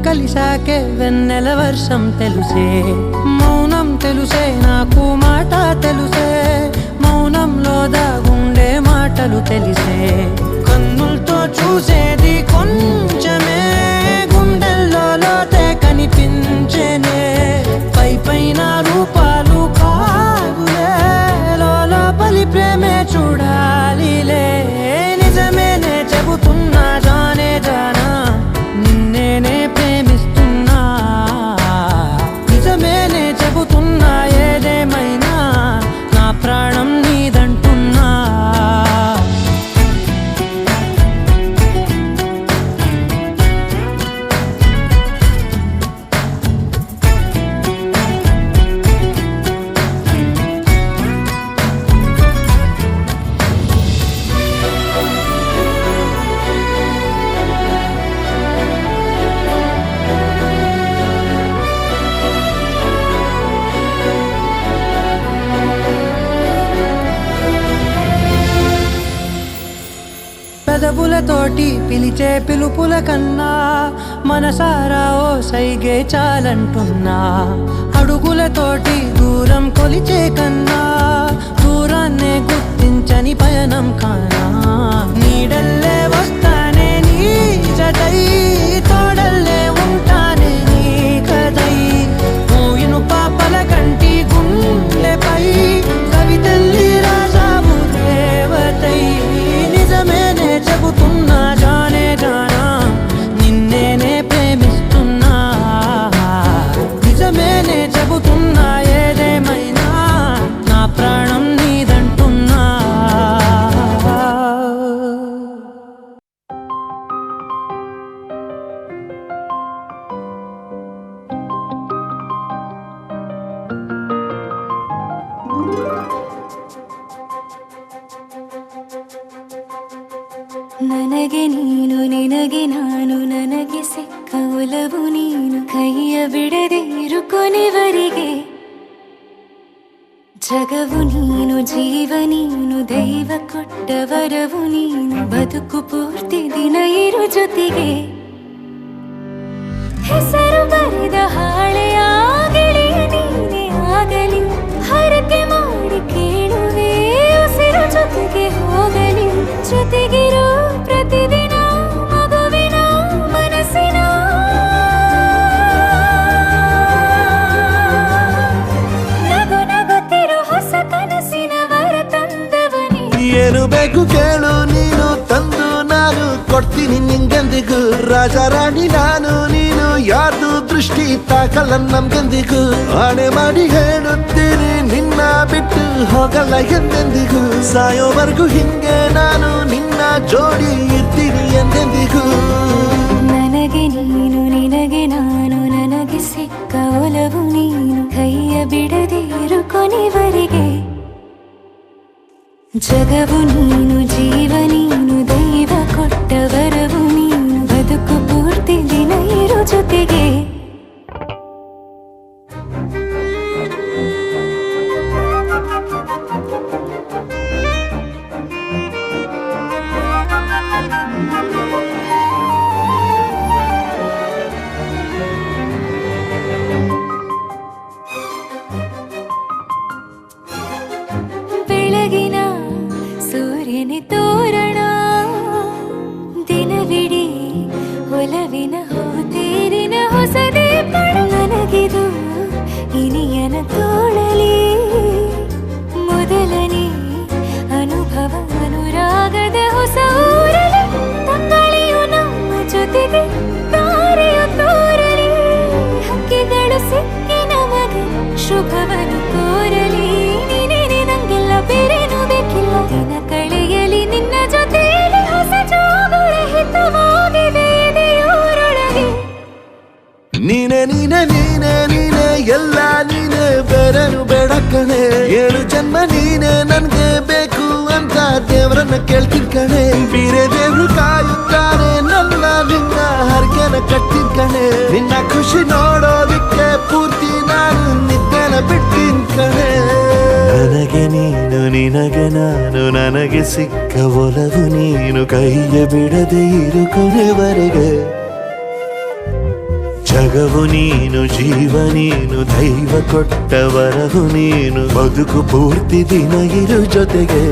కలిశాకే వెన్నెల వర్షం తెలుసే, మౌనం తెలుసే నాకు మాట తెలుసే, మౌనంలో దాగుండే మాటలు తెలిసే, కన్నులతో చూసేది కొంచెమే, గుండెల్లో లోతే కనిపించేనే, పై పైన రూపాలు కాదులే, లోపలి ప్రేమే చూడాలిలే, నిజమేనే చెబుతున్నా జానే జానా, నిన్నేనే ప్రేమిస్తున్నా, నిజమేనే చెబుతున్నా ఏదేమైనా నా ప్రాణం నీదంటున్నా. పెదవులతోటి పిలిచే పిలుపుల కన్నా మనసారా ఓ సైగే చాలంటున్నా, అడుగులతోటి దూరం కొలిచే కన్నా దూరాన్నే గుర్తించని పయనం కానా, నీడల్లే వస్తానే నీ జతై, తోడల్లే ఉంటానే నీ కదై, మోయిను పాపల కంటి గుండెపై కవితల్లి రాజావు దేవతై, నిజమేనే చెబుతున్నా జానే జానా, నిన్నేనే ప్రేమిస్తున్నా, నిజమేనే చెబుతున్నా ఏదేమైనా నా ప్రాణం నీదంటున్నా.
ನನಗೆ ನೀನು ನಿನಗೆ ನಾನು, ನನಗೆ ಸಿಕ್ಕ ಒಲವು ನೀನು, ಕೈಯ ಬಿಡದೆ ಇರು ಕೊನೆವರೆಗೆ, ಜಗವು ನೀನು ಜೀವ ನೀನು, ದೈವ ಕೊಟ್ಟ ವರವು ನೀನು, ಬದುಕು ಪೂರ್ತಿ ದಿನ ಇರು ಜೊತೆಗೆ, ಹೆಸರು ಬರೆದ ಹಾಳೆಯಾಗಲಿ ನೀನೇ ಆಗಲಿ, ಹರಕೆ ಮಾಡಿ ಕೇಳುವೆ ಉಸಿರು ಜೊತೆಗೆ ಹೋಗಲಿ, ಜೊತೆಗಿರೋ ಪ್ರತಿದಿನ ಮಗುವಿನ ಮನಸ್ಸಿನ ನಗು ನಗುತ್ತಿರೋ ಹೊಸ ಕನಸಿನ ವರ ತಂದವನೇ.
ಏನು ಬೇಕು ಕೇಳು ನೀನು ತಂದು ನಾನು ಕೊಡ್ತೀನಿ ನಿಂಗೆಂದಿಗೂ, ರಾಜ ರಾಣಿ ನಾನು ನೀನು ಯಾರ್ದು ದೃಷ್ಟಿ ತಾಕಲ್ಲ ನಮ್ಗೆಂದಿಗೂ, ಆಣೆ ಮಾಡಿ ಹೇಳುತ್ತೀನಿ ನಿನ್ನ ಬಿಟ್ಟು ಹೋಗಲ್ಲ ಎಂದೆಂದಿಗೂ, ಸಾಯೋವರೆಗೂ ಹಿಂಗೆ ನಾನು ನಿನ್ನ ಜೋಡಿ ಇರ್ತೀನಿ ಎಂದೆಂದಿಗೂ.
ನನಗೆ ನೀನು ನಿನಗೆ ನಾನು, ನನಗೆ ಸಿಕ್ಕ ಒಲವು ನೀನು, ಕೈಯ ಬಿಡದೆ ಇರು ಕೊನೆವರೆಗೆ, ಜಗವು ನೀನು ಜೀವ ನೀನು, ದೈವ ಕೊಟ್ಟ ವರವು ನೀನು, ಬದುಕು ಪೂರ್ತಿ ದಿನ ಇರು ಜೊತೆಗೆ. ಬೆಳಗಿನ ಸೂರ್ಯನ ತೋರಣ, ದಿನವಿಡೀ ಒಲವಿನ ಹೋತೇರಿನ ಹೊಸದೇ ಪಡ, ನನಗಿದು ಇನಿಯನ ತೋಳಲಿ ಮೊದಲನೇ ಅನುಭವ, ಅನುರಾಗದ ಹೊಸ ಊರಲಿ, ತಂಗಳಿಯು ನಮ್ಮ ಜೊತೆಗೆ ತಾರೆಯು ತೋರಲಿ, ಹಕ್ಕಿಗಳು ಸಿಕ್ಕಿ ನಮಗೆ ಶುಭವನ್ನು ಕೋರಲಿ, ನೀನೇನೆ ನಂಗೆಲ್ಲ ಬೇರೇನು ಬೇಕಿಲ್ಲ, ದಿನ ಕಳೆಯಲಿ ನಿನ್ನ ಜೊತೆಯಲ್ಲಿ, ಹೊಸ ಜೋಗುಳ ಹಿತವಾಗಿದೆ ಎದೆಯೂರೊಳಗೆ.
ನೀನೆ ನೀನೆ ನೀನೆ ನೀನೆ ಎಲ್ಲ ನೀನೆ, ಬೇರೆನು ಬೇಡ ಕಣೆ, 7 ಜನ್ಮ ನೀನೆ ನನ್ಗೆ ಬೇಕು ಅಂತ ದೇವರನ್ನ ಕೇಳ್ತೀನಿ ಕಣೆ, ಬೇರೆ ದೇವ್ರು ಕಾಯುತ್ತಾರೆ ನನ್ನ ನಿನ್ನ ಹರಕೆನ ಕಟ್ತೀನಿ ಕಣೆ, ನಿನ್ನ ಖುಷಿ ನೋಡೋದಿಕ್ಕೆ ಪೂರ್ತಿ ನಾನು ನಿದ್ದೆನ ಬಿಟ್ಟಿನ್ ಕಣೆ. ನನಗೆ ನೀನು ನಿನಗೆ ನಾನು, ನನಗೆ ಸಿಕ್ಕ ಒಲವು ನೀನು, ಕೈಯ ಬಿಡದೆ ಇರು ಕೊನೆವರೆಗೆ, ಜಗವು ನೀನು, ಜೀವ ನೀನು, ದೈವ ಕೊಟ್ಟ ವರವು ನೀನು, ಬದುಕು ಪೂರ್ತಿ ದಿನ ಇರು ಜೊತೆಗೆ.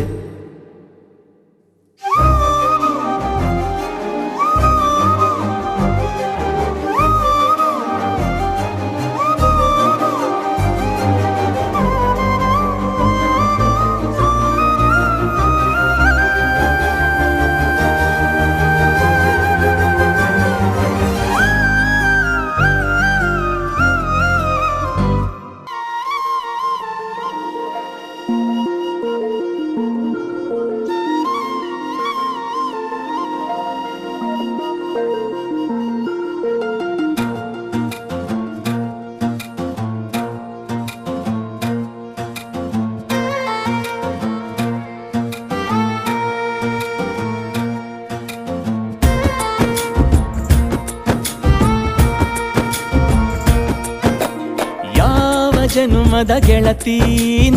ಜನುಮದ ಗೆಳತಿ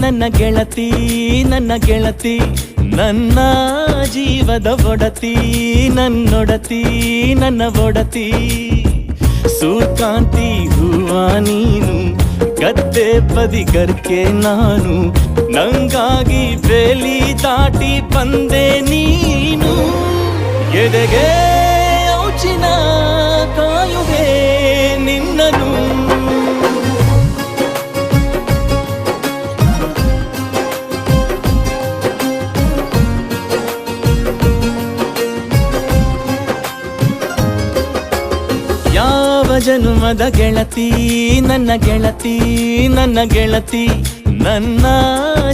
ನನ್ನ ಗೆಳತಿ, ನನ್ನ ಗೆಳತಿ, ನನ್ನ ಜೀವದ ಒಡತಿ, ನನ್ನೊಡತಿ, ನನ್ನ ಒಡತಿ. ಸೂರ್ಕಾಂತಿ ಹೂವ ನೀನು, ಗದ್ದೆ ಬದಿಗರ್ಕೆ ನಾನು, ನಂಗಾಗಿ ಬೇಲಿ ದಾಟಿ ಬಂದೆ ನೀನು. ಎದೆಗೆ ಔಚಿನ ಕಾಯುವೆ ನಿನ್ನನು. ಯಾವ ಜನುಮದ ಗೆಳತಿ ನನ್ನ ಗೆಳತಿ, ನನ್ನ ಗೆಳತಿ, ನನ್ನ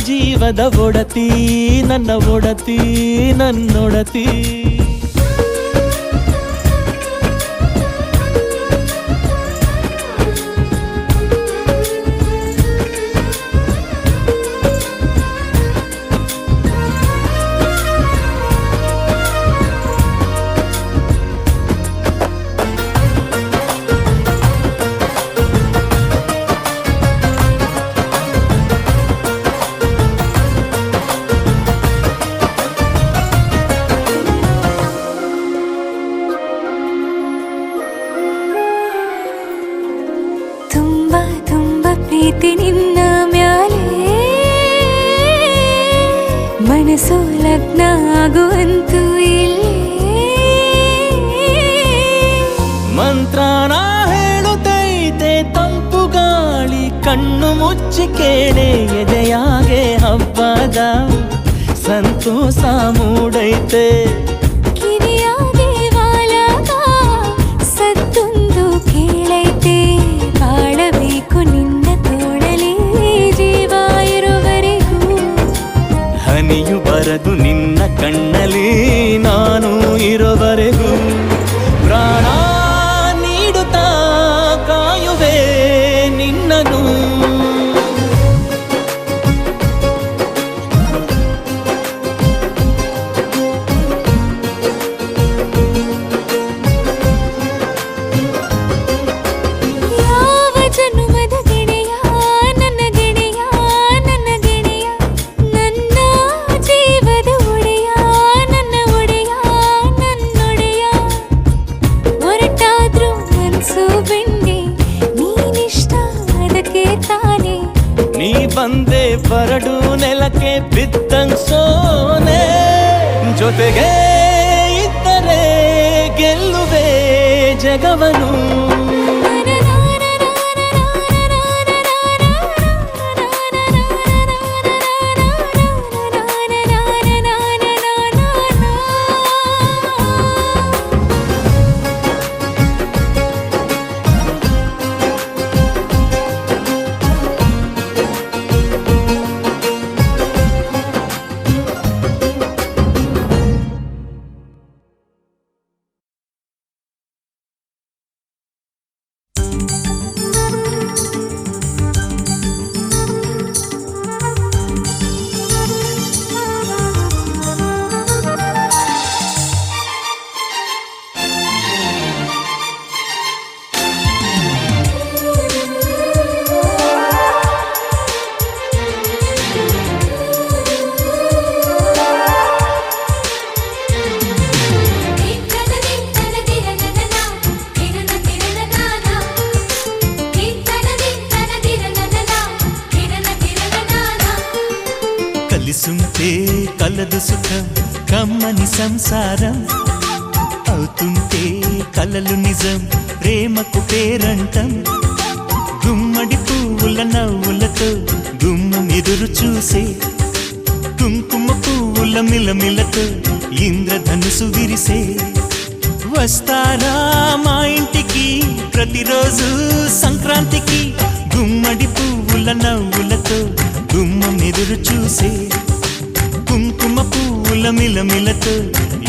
ಜೀವದ ಒಡತಿ, ನನ್ನ ಒಡತಿ, ನನ್ನೊಡತಿ.
ಪ್ರೀತಿ ನಿನ್ನ ಮ್ಯಾಲೆ ಮನಸ್ಸು ಲಗ್ನ ಆಗುವಂತೂ ಇಲ್ಲೇ.
ಮಂತ್ರನ ಹೇಳುತ್ತೈತೆ ತಂಪು ಗಾಳಿ, ಕಣ್ಣು ಮುಚ್ಚಿ ಕೇಳೆ ಎದೆಯಾಗೆ ಹಬ್ಬದ ಸಂತೋಷ ಮೂಡೈತೆ.
ಕಿವಿಯಾಗೆ ವಾಲಾಗ ಸತ್ತೊಂದು ಕೇಳೈತೆ, ಬಾಳಬೇಕು ನಿನ್ನ ತೋಳಲಿ ಜೀವ ಇರುವರೆಗೂ.
ಹನಿಯು ಬರದು ನಿನ್ನ ಕಣ್ಣಲ್ಲಿ ನಾನು ಇರುವರೆಗೂ. ಪ್ರಾಣ ನೀಡುತ್ತಾ ಕಾಯುವೆ ನಿನ್ನನು. ನೀ ಬಂದೆ ಬರಡು ನೆಲಕ್ಕೆ ಬಿದ್ದಂಗ್ ಸೋನೆ, ಜೊತೆಗೆ ಇದ್ದರೆ ಗೆಲ್ಲುವೆ ಜಗವನು.
కలిసుంటే కలదు సుఖం కమ్మని సంసారం అవుతుంటే కలలు నిజం ప్రేమకు పేరంటం గుమ్మడి పువ్వుల నవ్వులతో గుమ్మం ఎదురు చూసే కుంకుమ పువ్వుల మిలమిలతో ఇంద్రధనుసు విరిసే వస్తారా మా ఇంటికి ప్రతిరోజు సంక్రాంతికి గుమ్మడి పువ్వుల నవ్వులతో గుమ్మం ఎదురు చూసే కుంకుమ పువ్వుల మిలమిలతో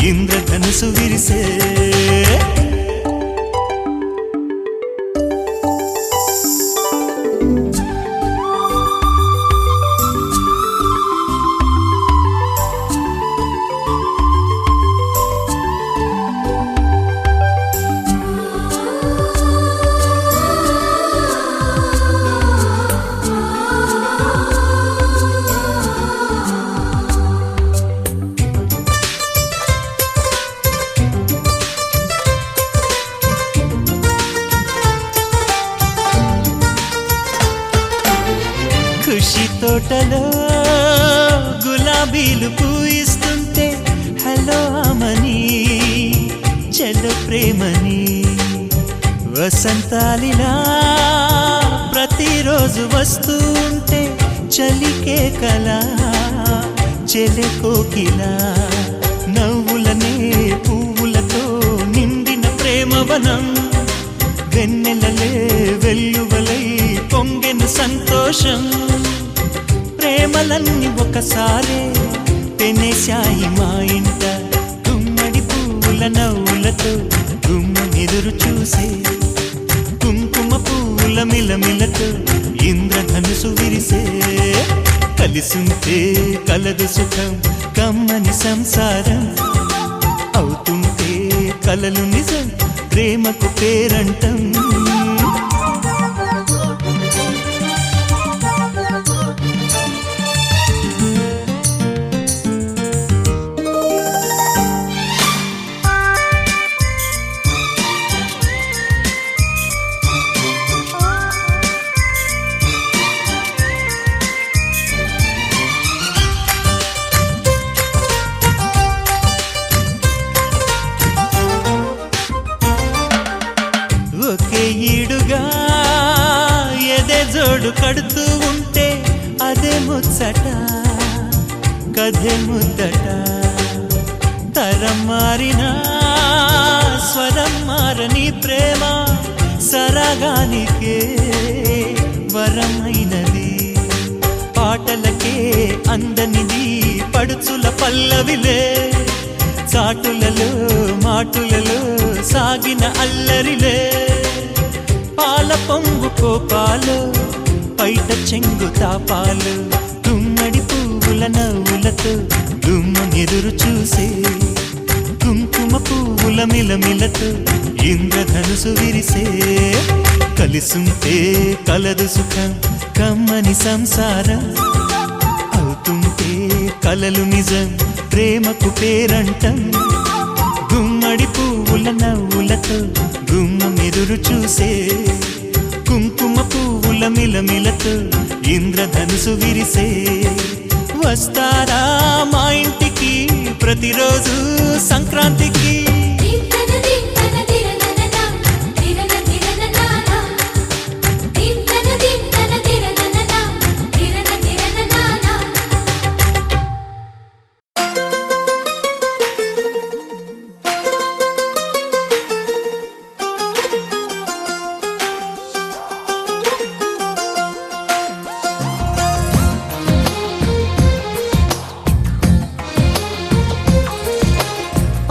ఇంద్రధనుసు విరిసే ఖుషి తోటలో గులాబీలు పూయిస్తుంటే హలో అమని చెల్లు ప్రేమని వసంతాలిలా ప్రతిరోజు వస్తుంటే చలికే కలా చెలె కోకిలా నవ్వులనే పువ్వులతో నిండిన ప్రేమవనం వెన్నెలలే వెల్లువలై పొంగెను సంతోషం ప్రేమలన్నీ ఒకసారే పెనేశాయి మా ఇంట గుమ్మడి పువ్వుల నవ్వులతో గుమ్మం ఎదురు చూసే కుంకుమ పువ్వుల మిలమిలతో ఇంద్రధనుసు విరిసే కలిసుంటే కలదు సుఖం కమ్మని సంసారం అవుతుంటే కలలు నిజం ప్రేమకు పేరంటం ఒకే ఈడుగా ఎదే జోడు కడుతూ ఉంటే అదే ముచ్చట కథే ముద్దట తరం మారినా స్వరం మారని ప్రేమ సరగానికే వరమైనది పాటలకే అందనిది పడుచుల పల్లవిలే చాటులలో మాటులలో సాగిన అల్లరిలే పాల పొంగు కోపాలు పైట చెంగు తాపాలు గుమ్మడి పువ్వుల నవ్వులతో గుమ్మం ఎదురు చూసే కుంకుమ పువ్వుల మిలమిలతో ఇంద్రధనుసు విరిసే కలిసుంటే కలదు సుఖం కమ్మని సంసారం అవుతుంటే కలలు నిజం ప్రేమకు పేరంటం గుమ్మడి పువ్వుల నవ్వులతో గుమ్మం ఎదురు చూసే కుంకుమ పువ్వుల మిలమిలతో ఇంద్రధనుసు విరిసే వస్తారా మా ఇంటికి ప్రతిరోజు సంక్రాంతికి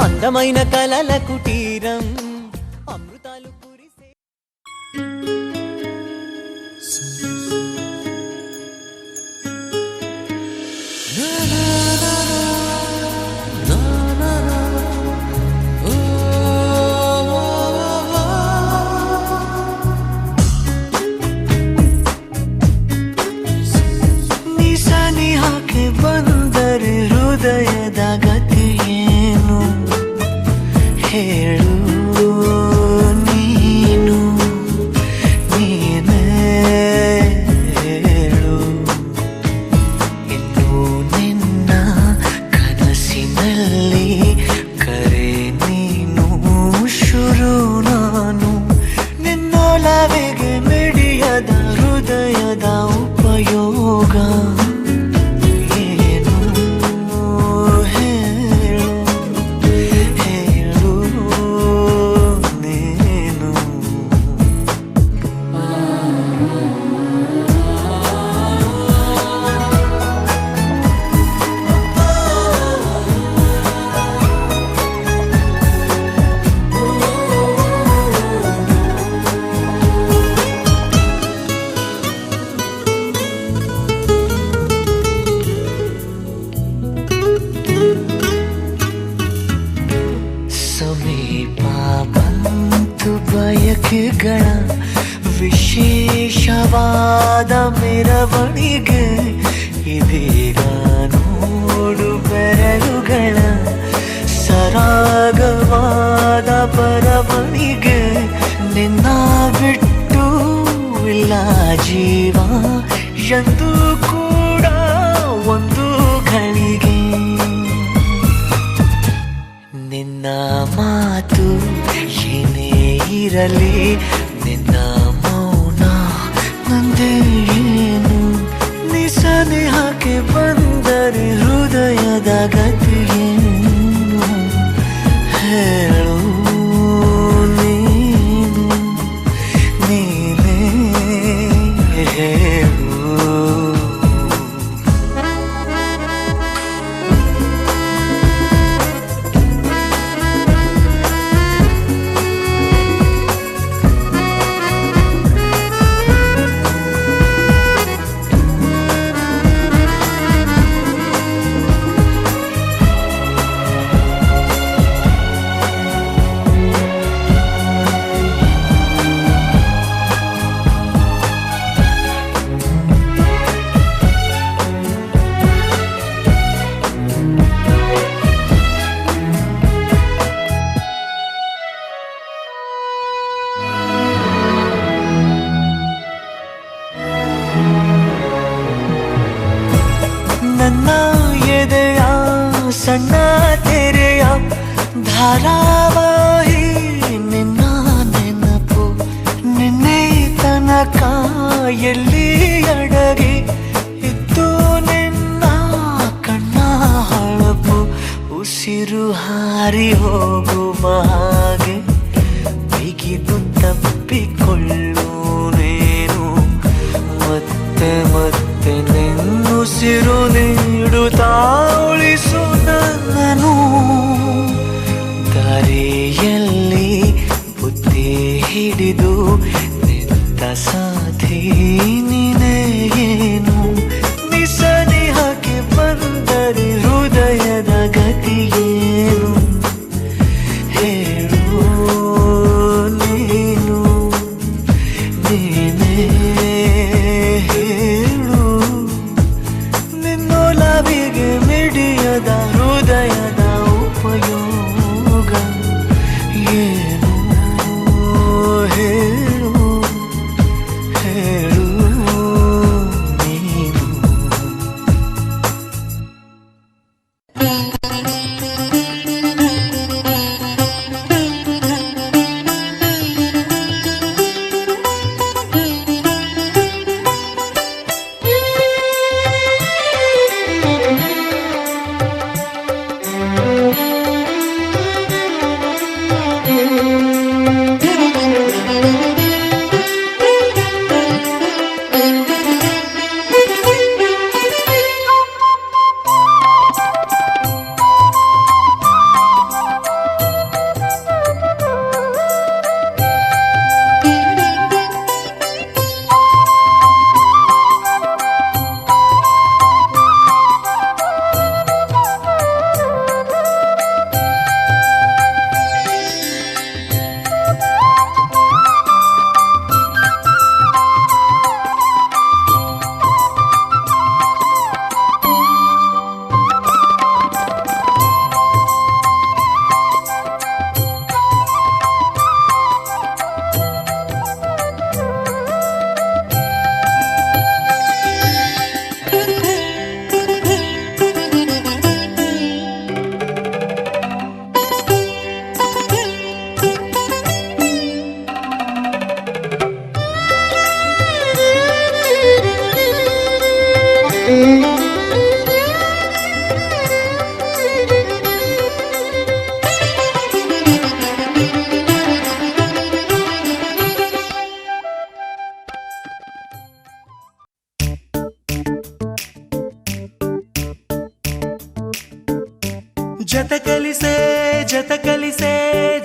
అందమైన కలల కుటీరం అమృతాలు కురిసే ನಿಸನಿ ಹಾಕಿ ಬಂದರೆ ಹೃದಯದ ಗತಿ ಏನು ಹೇಳು ಉಪಯೋಗ ಏನು ಹೇಳು ಹೇಳು ನೀನು. ಸಮೀಪ ಬಂತು ಬಯಕೆಗಳ ವಿಶೇಷವಾದ ಮೆರವಣಿಗೆ, ಇದೀಗ ನೋಡು ಬೆರಳುಗಳ ಸರಾಗವಾದ ಬರವಣಿಗೆ. ನಿನ್ನ ಬಿಟ್ಟು ಇಲ್ಲ ಜೀವ ಎಂದು ಕೂಡ ಒಂದು ಗಳಿಗೆ. ನಿನ್ನ ಮಾತು ಏನೇ ಇರಲಿ, ನಿನ್ನ ಮೌನ ನಂದೇನು. ನಿಸನಿಹಕ್ಕೆ ಬಂದರೆ ಹೃದಯದ ಗತಿಯೇನು ಹೇಳು ನೀನು ನೀನೇ ಹೇಳು. ನನ್ನ ಎದೆಯ ಸಣ್ಣ ತೆರೆಯ ಧಾರಾವಾಹಿ ನಿನ್ನ ನೆನಪು. ನಿನ್ನೆ ತನಕ ಎಲ್ಲಿ ಅಡಗಿ ಇತ್ತು ನಿನ್ನ ಕಣ್ಣ ಹೊಳಪು. ಉಸಿರು ಹಾರಿ ಹೋಗುವ ಹಾಗೆ ಬಿಗಿದು ತಪ್ಪಿಕೊಳ್ಳು ನೀನು. ಮತ್ತೆ ಮತ್ತೆ ನಿನ್ನುಸಿರು ನೀಡುತ್ತಾ ಉಳಿಸು ನನ್ನನು. ದಾರಿಯಲ್ಲಿ ಬುದ್ಧಿ ಹಿಡಿದು ನಿಂತ ಸಾಥಿ ನೀನೇ ಏನು. ನಿಸನಿಹಕ್ಕೆ ಬಂದರೆ ಹೃದಯದ ಗತಿಯೇನು ಹೇಳು ನೀನು ನೀನೇ ಹೇಳು. ನಿನ್ನೊಲವಿಗೆ ಮಿಡಿಯದ ಹೃದಯದ ಉಪಯೋಗ ಏನು ಹೇಳು ಹೇಳು ನೀನು. జత కలిసే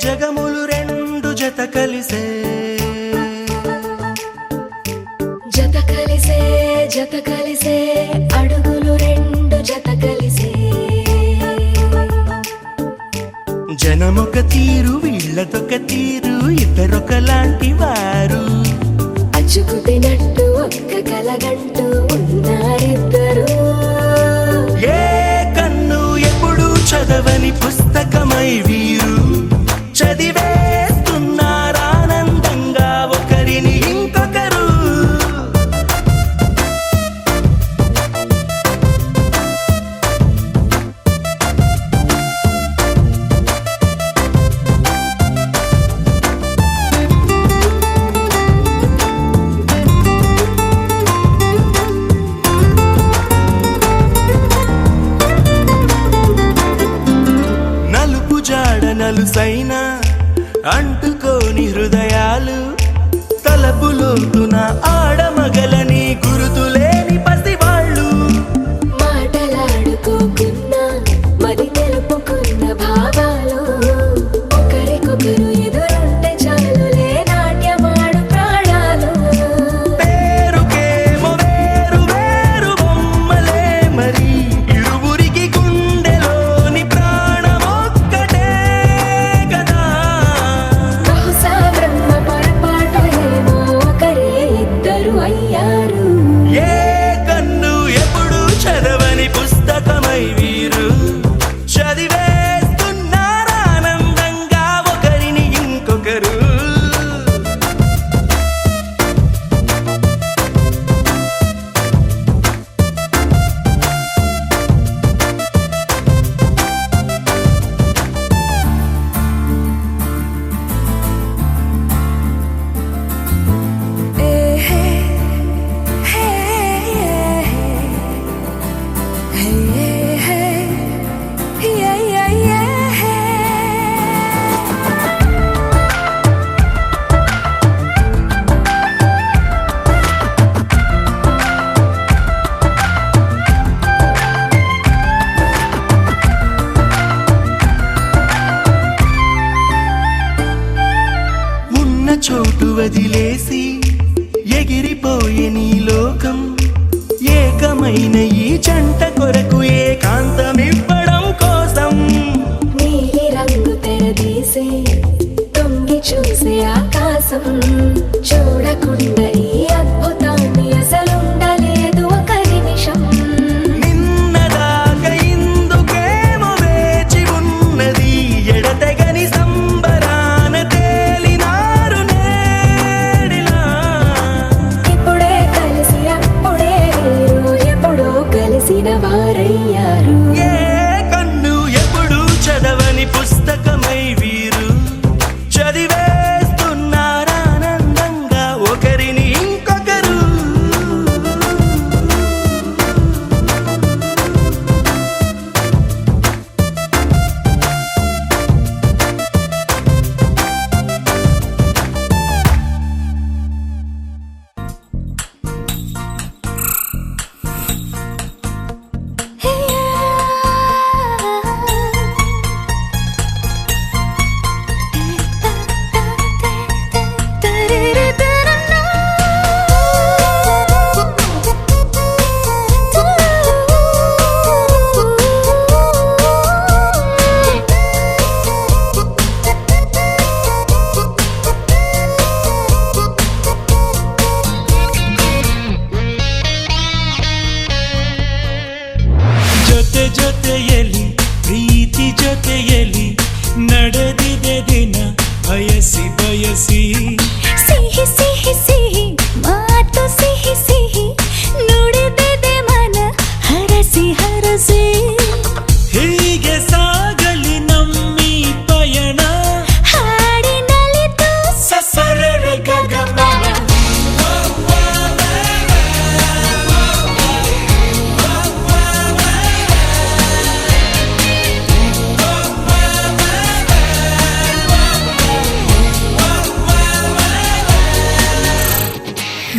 జగములు రెండు జత కలిసే
జత కలిసే అడుగులు రెండు జత కలిసే
జనమొక తీరు వీళ్ళదొక తీరు ఇద్దరొకలాంటి వారు
అచ్చుకు తినట్టు ఒక్క కలగంటూ ఉన్నారిద్దరు
ఏ కన్ను ఎప్పుడు చదవని పుస్తకమై వీరు చదివేస్తున్నారానందంగా ఒకరిని ఇంకొకరు నలుపు జాడ నలుసైన అంటుకోని హృదయాలు తలపులోతున ఆడమగలని గురుతులేని పసివాళ్ళు
మాటలాడుకోకున్నా మరి తెలుపుకున్న భావాలు ఒకరికొకరు ఎదురుంటే చాలులే నాట్యమాడు ప్రాణాలు
పేరుకేమో వేరు వేరు బొమ్మలే మరి ఇరువురికి గుండెలోని ప్రాణమొక్కటే కదా
బహుశా బ్రహ్మ పొరపాటు ఏమో ఒకరే ఇద్దరు అయ్యారు
ఏ కన్ను ఎప్పుడు చదవని పుస్తకమై వీరు చదివేస్తున్నారానందంగా ఒకరిని ఇంకొకరు ఉన్న చోటు వదిలేసి ఎగిరిపోయే నీ లోకం ఏకమైన ఈ జంట కొరకు ఏకాంతమివ్వడం కోసం
నీలి రంగు తెరదీసే తొంగి చూసే ఆకాశం చూడకుండా ఈ అద్భుతాన్ని అసలుండలేదు ఒక నిమిషం
నిన్నదాకా ఇందుకేమో వేచి ఉన్నది ఎడతెగని సంబరాన తేలినారు నేడిలా
ఇప్పుడే కలిసి అప్పుడే వీరు ఎప్పుడో కలిసిన వారయ్యారు
ఏ కన్ను ఎప్పుడు చదవని పుస్తకమై వీరు చదివేస్తున్నారానందంగా ఒకరిని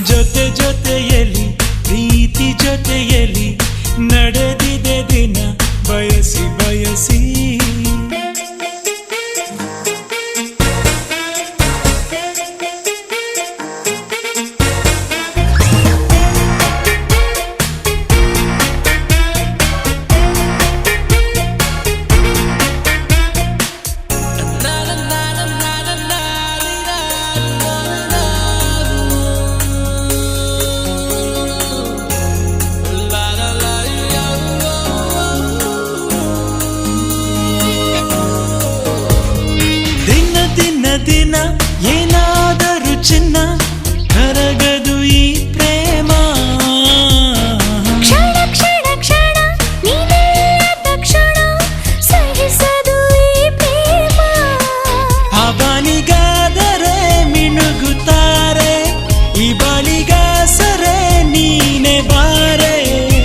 ಜೊತೆ ಜೊತೆಯಲ್ಲಿ ಪ್ರೀತಿ ಜೊತೆಯಲ್ಲಿ ನಡೆದಿದೆ ದಿನ ಬಯಸಿ ಬಯಸಿ ದಿನ ಏನಾದರೂ ಚಿನ್ನ ಕರಗದು ಈ ಪ್ರೇಮ
ಕ್ಷಣ ಕ್ಷಣ ಕ್ಷಣ ನೀನೆಲ್ಲ ತಕ್ಷಣ ಸಹಿಸದು ಈ ಪ್ರೇಮ
ಅವನಿಗಾದರೆ ಮಿನುಗುತ್ತಾರೆ ಈ ಬಳಿಗಾಸರೆ ನೀನೆ ಬಾರೆ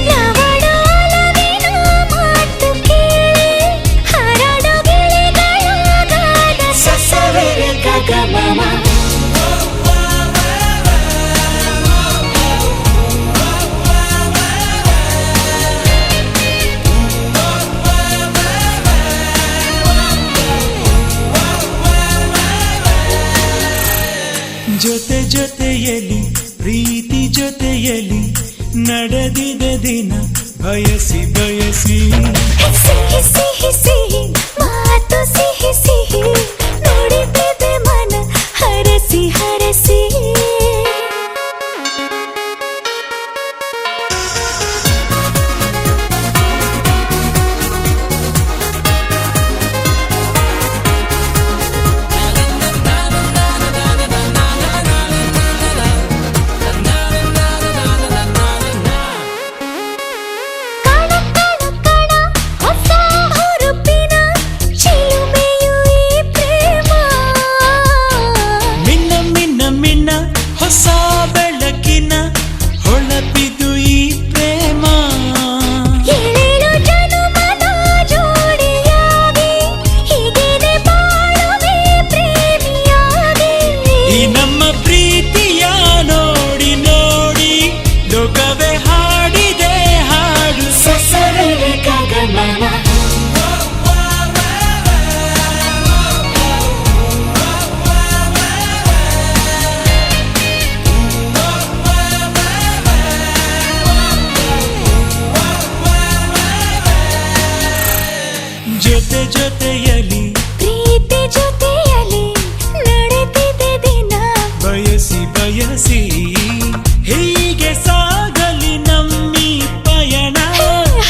ನವಡೋಲವಿನ ಮಾತು ಕೇಳಿ ಹರಡು ಗಿಳಿಗಳಾಗಾದ ಸಸವೆರೆ ಗಗಮಮ
ಜೊತೆ ಜೊತೆಯಲ್ಲಿ ಪ್ರೀತಿ ಜೊತೆಯಲ್ಲಿ ನಡೆದಿದೆ ದಿನ ಬಯಸಿ ಬಯಸಿ
ಸಿಹಿ ಸಿಹಿ ಸಿಹಿ ಮಾತು ಸಿಹಿ ಸಿಹಿ ನುಡಿದಿದೆ ಮನ ಹರಸಿ ಹರಸಿ
ಹೊಸ ಬೆಳಕಿನ ಹೊಳಪಿದು ಈ ಪ್ರೇಮ
ಏಳೇಳು ಜನುಮದ ಜೋಡಿಯಾಗಿ ಹೀಗೇನೆ ಬಾಳುವೆ ಪ್ರೇಮಿಯಾಗಿ
ಈ ನಮ್ಮ ಪ್ರೀತಿಯ ನೋಡಿ ನೋಡಿ ಲೋಕವೇ ಹಾಡಿದೆ ಹಾಡು
ಸಸವೆರೆ ಗಗಮಮ
ಜೊತೆ ಜೊತೆಯಲ್ಲಿ
ಪ್ರೀತಿ ಜೊತೆಯಲ್ಲಿ ನಡೆದಿದೆ ದಿನ
ಬಯಸಿ ಬಯಸಿ ಹೀಗೆ ಸಾಗಲಿ ನಮ್ಮಿ ಪಯಣ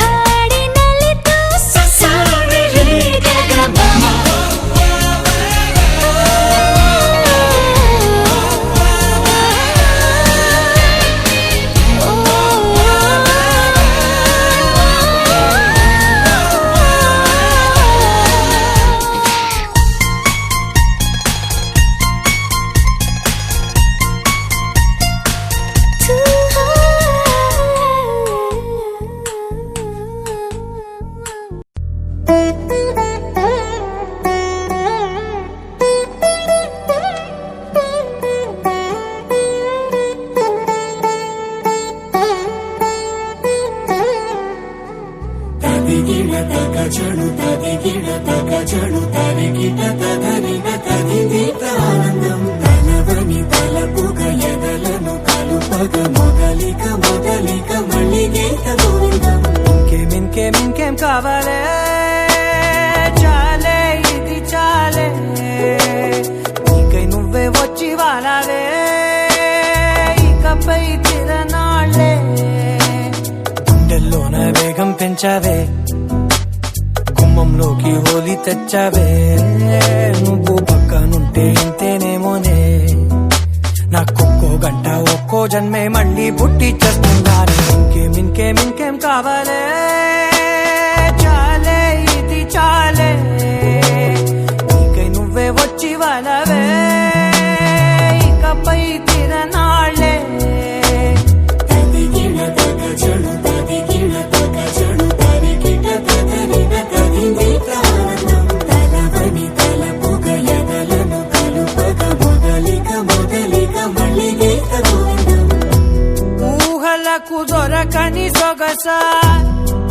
ಹಾಡಿನಲ್ಲಿದ್ದು ಸಸವೆರೆ ಗಗಮಮ
ఇంకేం కావాలే చాలే ఇది చాలే నీకై నువ్వే వచ్చి వాలావే ఇకపై తిరనాళ్ళే గుండెల్లోన వేగం పెంచావే గుమ్మంలోకి హోలీ తెచ్చావే నువ్వు పక్కనుంటే ఇంతేనేమోనే నాకొక్కో గంట ఒక్కో జన్మే మళ్ళీ పుట్టి చేస్తున్నాను ఇంకేం కావాలే చాలే ఇది చాలే నీకై నువ్వే వచ్చి వాలవే ఇకపై తిరనాళ్ళే
మొదలిక మళ్ళీ గీత గోవిందం
దొరకని సొగస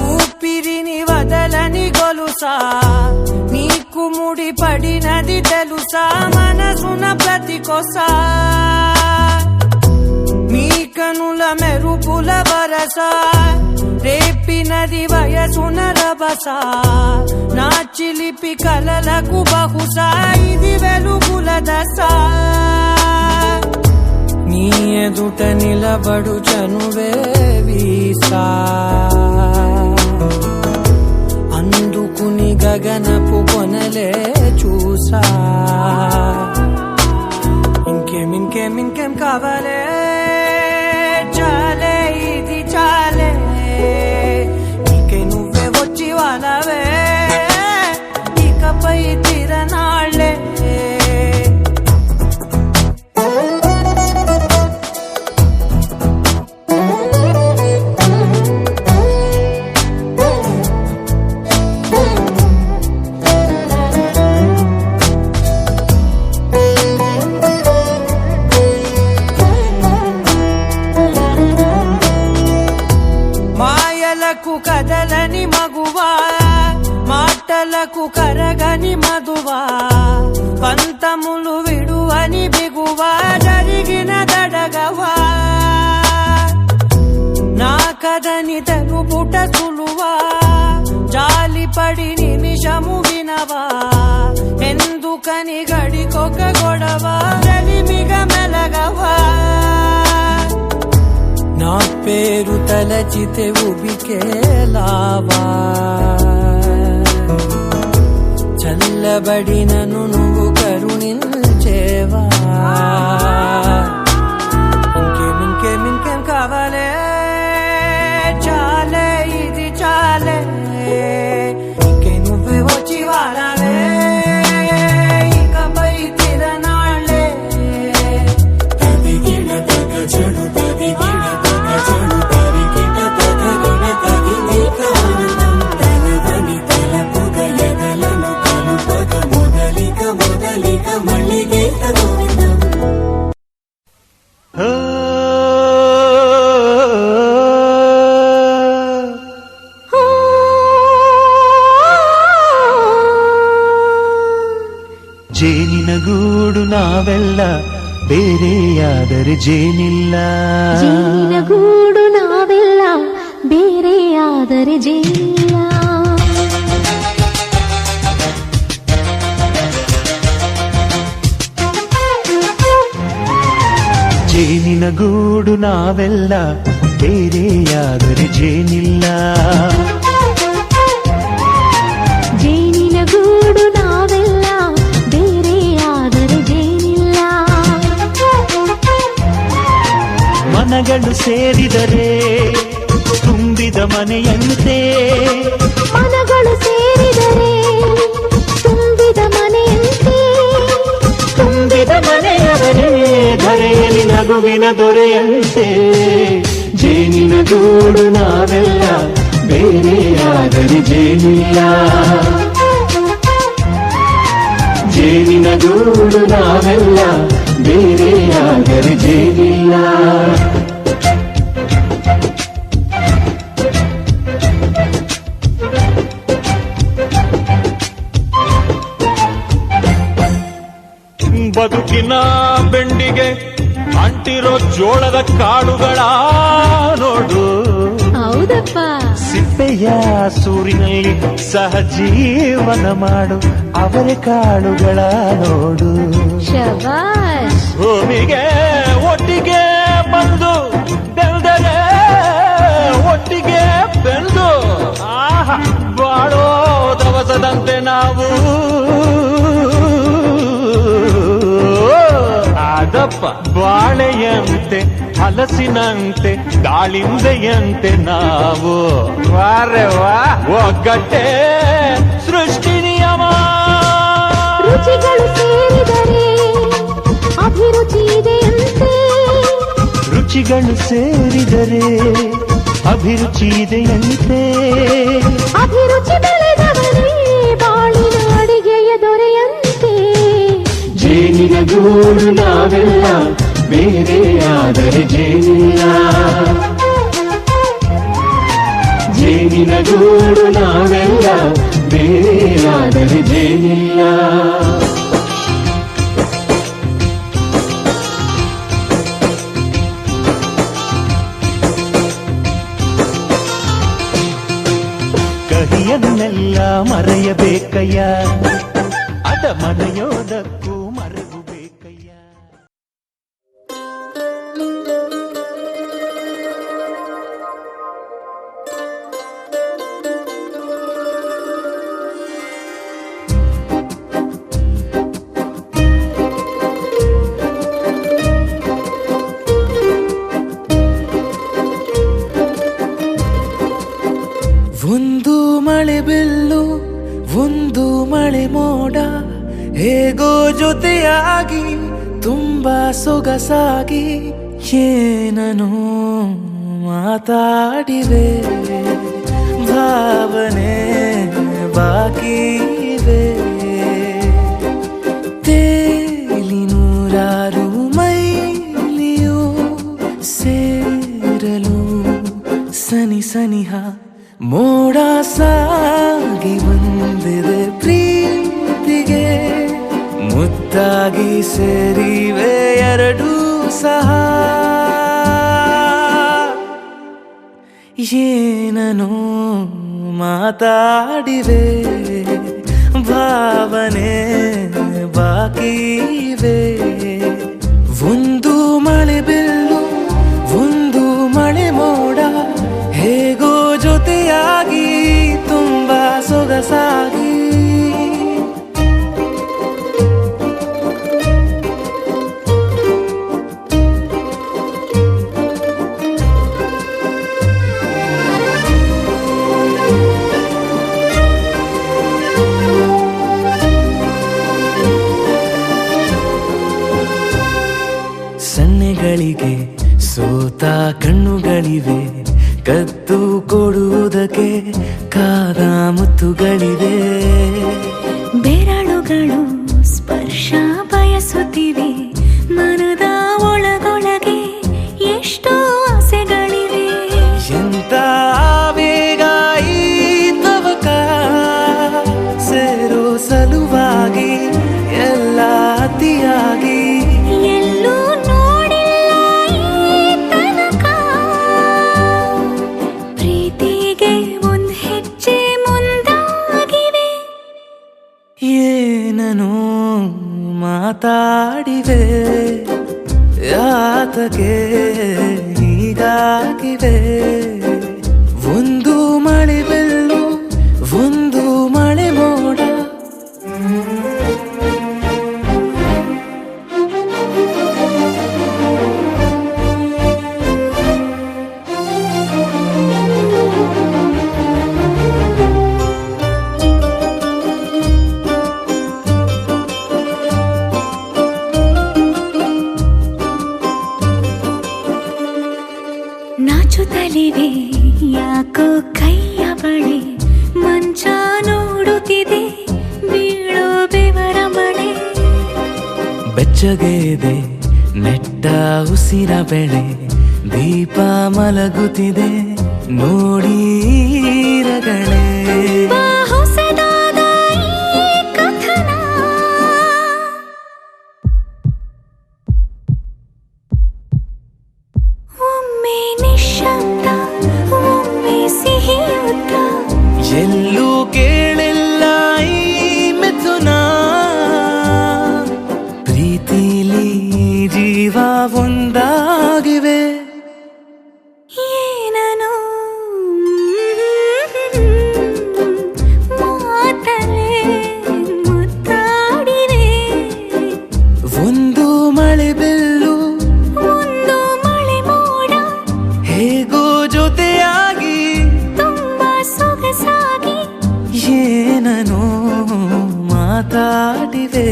ఊపిరిని వదలని గొలుసా నీకు ముడి పడినది తెలుసా మనసున ప్రతి కొసా నీ కనుల మెరుపుల వరస రేపినది వయసున రభస నా చిలిపి కలలకు బహుశా ఇది వెలుగుల దశ నీ ఎదుట నిలబడు చనువే వీసా అందుకుని గగనపు కొనలే చూసా ఇంకేం కావాలే చాలే ఇది చాలే నీకే నువ్వే వచ్చి వాళ్ళవే ఇకపై తిరనాళ్ళే మాయలకు కదలని మగువా మాటలకు కరగని మధువా పంతములు విడువని బిగువా జరిగిన దడగవా నా కదని తెలుపుట సులువా జాలిపడి నిమిషము వినవా ఎందుకని గడికొక గొడవ రలిమిగ మెలగవా నా పేరు తలచితే ఉబికేలావా చల్లబడినను నువ్వు కరుణించేవా ఇంకేం కావాలే చాలే ఇది చాలే ఇంకే నువ్వే వచ్చి వాడాలే ఇకపై తిరనాళ్ళే తదిగిన తగ చెడు తదిగిన తగ చెడు తరిగిన తగగిన తగిని కారణం తనదని తలపుగ ఎదలను కలుపగ మొదలిక మళ్ళీ గోవిందం
ಜೇನಿನ ಗೂಡು ನಾವೆಲ್ಲ ಬೇರೆಯಾದರೆ ಜೇನಿಲ್ಲ
ಜೇನಿನ ಗೂಡು ನಾವೆಲ್ಲ ಬೇರೆಯಾದರೆ ಜೇನಿಲ್ಲ
ಜೇನಿನ ಗೂಡು ನಾವೆಲ್ಲ ಬೇರೆಯಾದರೆ ಜೇನಿಲ್ಲ
ಜೇನಿನ ಗೂಡು ನಾವೆಲ್ಲ ಬೇರೆಯಾದರೆ ಜೇನಿಲ್ಲ
ಮನಗಳು ಸೇರಿದರೆ ತುಂಬಿದ ಮನೆಯಂತೆ
ಮನಗಳು ಸೇರಿದರೆ ತುಂಬಿದ ಮನೆಯಂತೆ
ತುಂಬಿದ ಮನೆಯವರೇ ಧರೆಯಲ್ಲಿ ನಗುವಿನ ದೊರೆಯಂತೆ ಜೇನಿನ ಗೂಡು ನಾವೆಲ್ಲ ಬೇರೆಯಾದರೆ ಜೇನಿಲ್ಲ ಜೇನಿನ ಗೂಡು ನಾವೆಲ್ಲ ಬೇರೆಯಾದರೆ ಜೇನಿಲ್ಲ
ಬದುಕಿನ ಬೆಂಡಿಗೆ ಅಂಟಿರೋ ಜೋಳದ ಕಾಳುಗಳ ನೋಡು
ಹೌದಪ್ಪ
ಸಿಪ್ಪೆಯ ಸೂರಿನಲ್ಲಿ ಸಹಜೀವನ ಮಾಡು ಅವರ ಕಾಳುಗಳ ನೋಡು
ಶಬಾಷ್
ಭೂಮಿಗೆ ಒಟ್ಟಿಗೆ ಬಂದು ಬೆಳೆದರೆ ಒಟ್ಟಿಗೆ ಬೆಳೆದು ಬಾಳೋ ದವಸದಂತೆ ನಾವು ಅದಪ್ಪ ಬಾಳೆಯಂತೆ ಹಲಸಿನಂತೆ ದಾಳಿಂಬೆಯಂತೆ ನಾವು ವಾರೆ ವಾ ಒಗ್ಗಟ್ಟೆ ಸೃಷ್ಟಿ ನಿಯಮ
ರುಚಿಗಳು ಸೇರಿದರೆ ಅಭಿರುಚಿ ಇದೆಯಂತೆ
ರುಚಿಗಳು ಸೇರಿದರೆ ಅಭಿರುಚಿ ಇದೆಯಂತೆ
ಅಭಿರುಚಿ ಬೆಳೆದವರೇ ಬಾಳಿನ ಅಡಿಗೆಯ ದೊರೆಯಂತೆ
ಜೇನಿನ ಗೂಡು ನಾವೆಲ್ಲ ಬೇರೆಯಾದರೆ ಜೇನಿಲ್ಲ
ಅದರಿದೇನಿಲ್ಲ. ಕಹಿಯನ್ನೆಲ್ಲ ಮರೆಯಬೇಕಯ್ಯ, ಅದ ಮರೆಯೋದಕ್ಕೂ ಮರೆವು ಬೇಕಯ್ಯ.
ಒಂದು ಮಳೆ ಬಿಲ್ಲು ಒಂದು ಮಳೆ ಮೋಡ ಹೇಗೋ ಜೊತೆಯಾಗಿ ತುಂಬಾ ಸೊಗಸಾಗಿ ಏನನು ಮಾತಾಡಿವೆ, ಭಾವನೆ ಬಾಕಿ ಇವೆ. ತೇಲಿ ನೂರಾರು ಮೈಲಿಯು ಸೇರಲು ಸನಿ ಸನಿಹ ಮೋಡ ಸಾಗಿ ಬಂದಿದೆ ಪ್ರೀತಿಗೆ, ಮುತ್ತಾಗಿ ಸೇರಿವೆ ಎರಡೂ ಸಹ. ಏನನು ಮಾತಾಡಿವೆ, ಭಾವನೆ ಬಾಕಿ ಇವೆ. ಒಂದು ಮಳೆ ಬಿಲ್ಲು ಒಂದು ಮಳೆ ಮೋಡ ಹೇಗೋ ಜೊತೆಯಾಗಿ ತುಂಬಾ ಸೊಗಸಾಗಿ. ಸನ್ನೆಗಳಿಗೆ ಸೋತ ಕಣ್ಣುಗಳಿವೆ, ಕದ್ದು ಕೊಡುವುದಕ್ಕೆ ಕಾದ ಮುತ್ತುಗಳಿವೆ.
ಬೆರಳುಗಳು ಸ್ಪರ್ಶ ಬಯಸುತ್ತಿವೆ, ಮನದ ಒಳಗೊಳಗೆ ಎಷ್ಟೋ ಆಸೆಗಳಿವೆ.
ಎಂತ ಬೇಗ ಈ ತವಕ ಸೇರೋ ಸಲುವಾಗಿ ಎಲ್ಲ ಅತಿಯಾಗಿ
ಎಲ್ಲೂ ನೋಡಿಲ್ಲ ಈ ತನಕ, ಪ್ರೀತಿಗೆ ಒಂದ್ ಹೆಜ್ಜೆ ಮುಂದಾಗಿವೆ.
ಏನನು ಮಾತಾಡಿವೆ, ಯಾತಕ್ಕೆ ಹೀಗಾಗಿವೆ. ಒಂದು ಮಳೆ ಬೆಲ್ಲು ಒಂದು ಮಳೆ ಮೋಡ.
ನಾಚುತ್ತಲಿವೆ ಯಾಕೋ ಕೈಯ ಬಳೆ, ಮಂಚ ನೋಡುತ್ತಿದೆ ಬೀಳೋ ಬೆವರ ಮಳೆ.
ಬೆಚ್ಚಗೆದೆ ನೆಟ್ಟ ಉಸಿರ ಬೆಳೆ, ದೀಪ ಮಲಗುತ್ತಿದೆ ನೋಡಿ ರಗಳೇ.
ಹೊಸದಾದ ಈ ಕಥನ ಒಮ್ಮೆ ನಿಶ್ಶಬ್ದ ಒಮ್ಮೆ ಸಿಹಿಯುತ್ತ,
ಎಲ್ಲೂ ಕೇಳಿಲ್ಲ ಈ ಮಿಥುನ. ಪ್ರೀತಿಲಿ ಜೀವ ಒಂದಾಗಿವೆ.
ಏನನು ಮಾತಲೇ ಮುತ್ತಾಡಿವೆ.
ಒಂದು ಮಳೆ ಬೆಲ್ಲು
ಒಂದು ಮಳೆ ಮೋಡ
ಹೇಗೋ ಜೊತೆಯಾಗಿ
ತುಂಬಾ ಸೊಗಸಾಗಿ
ಏನನು ಮಾತಾಡಿವೆ.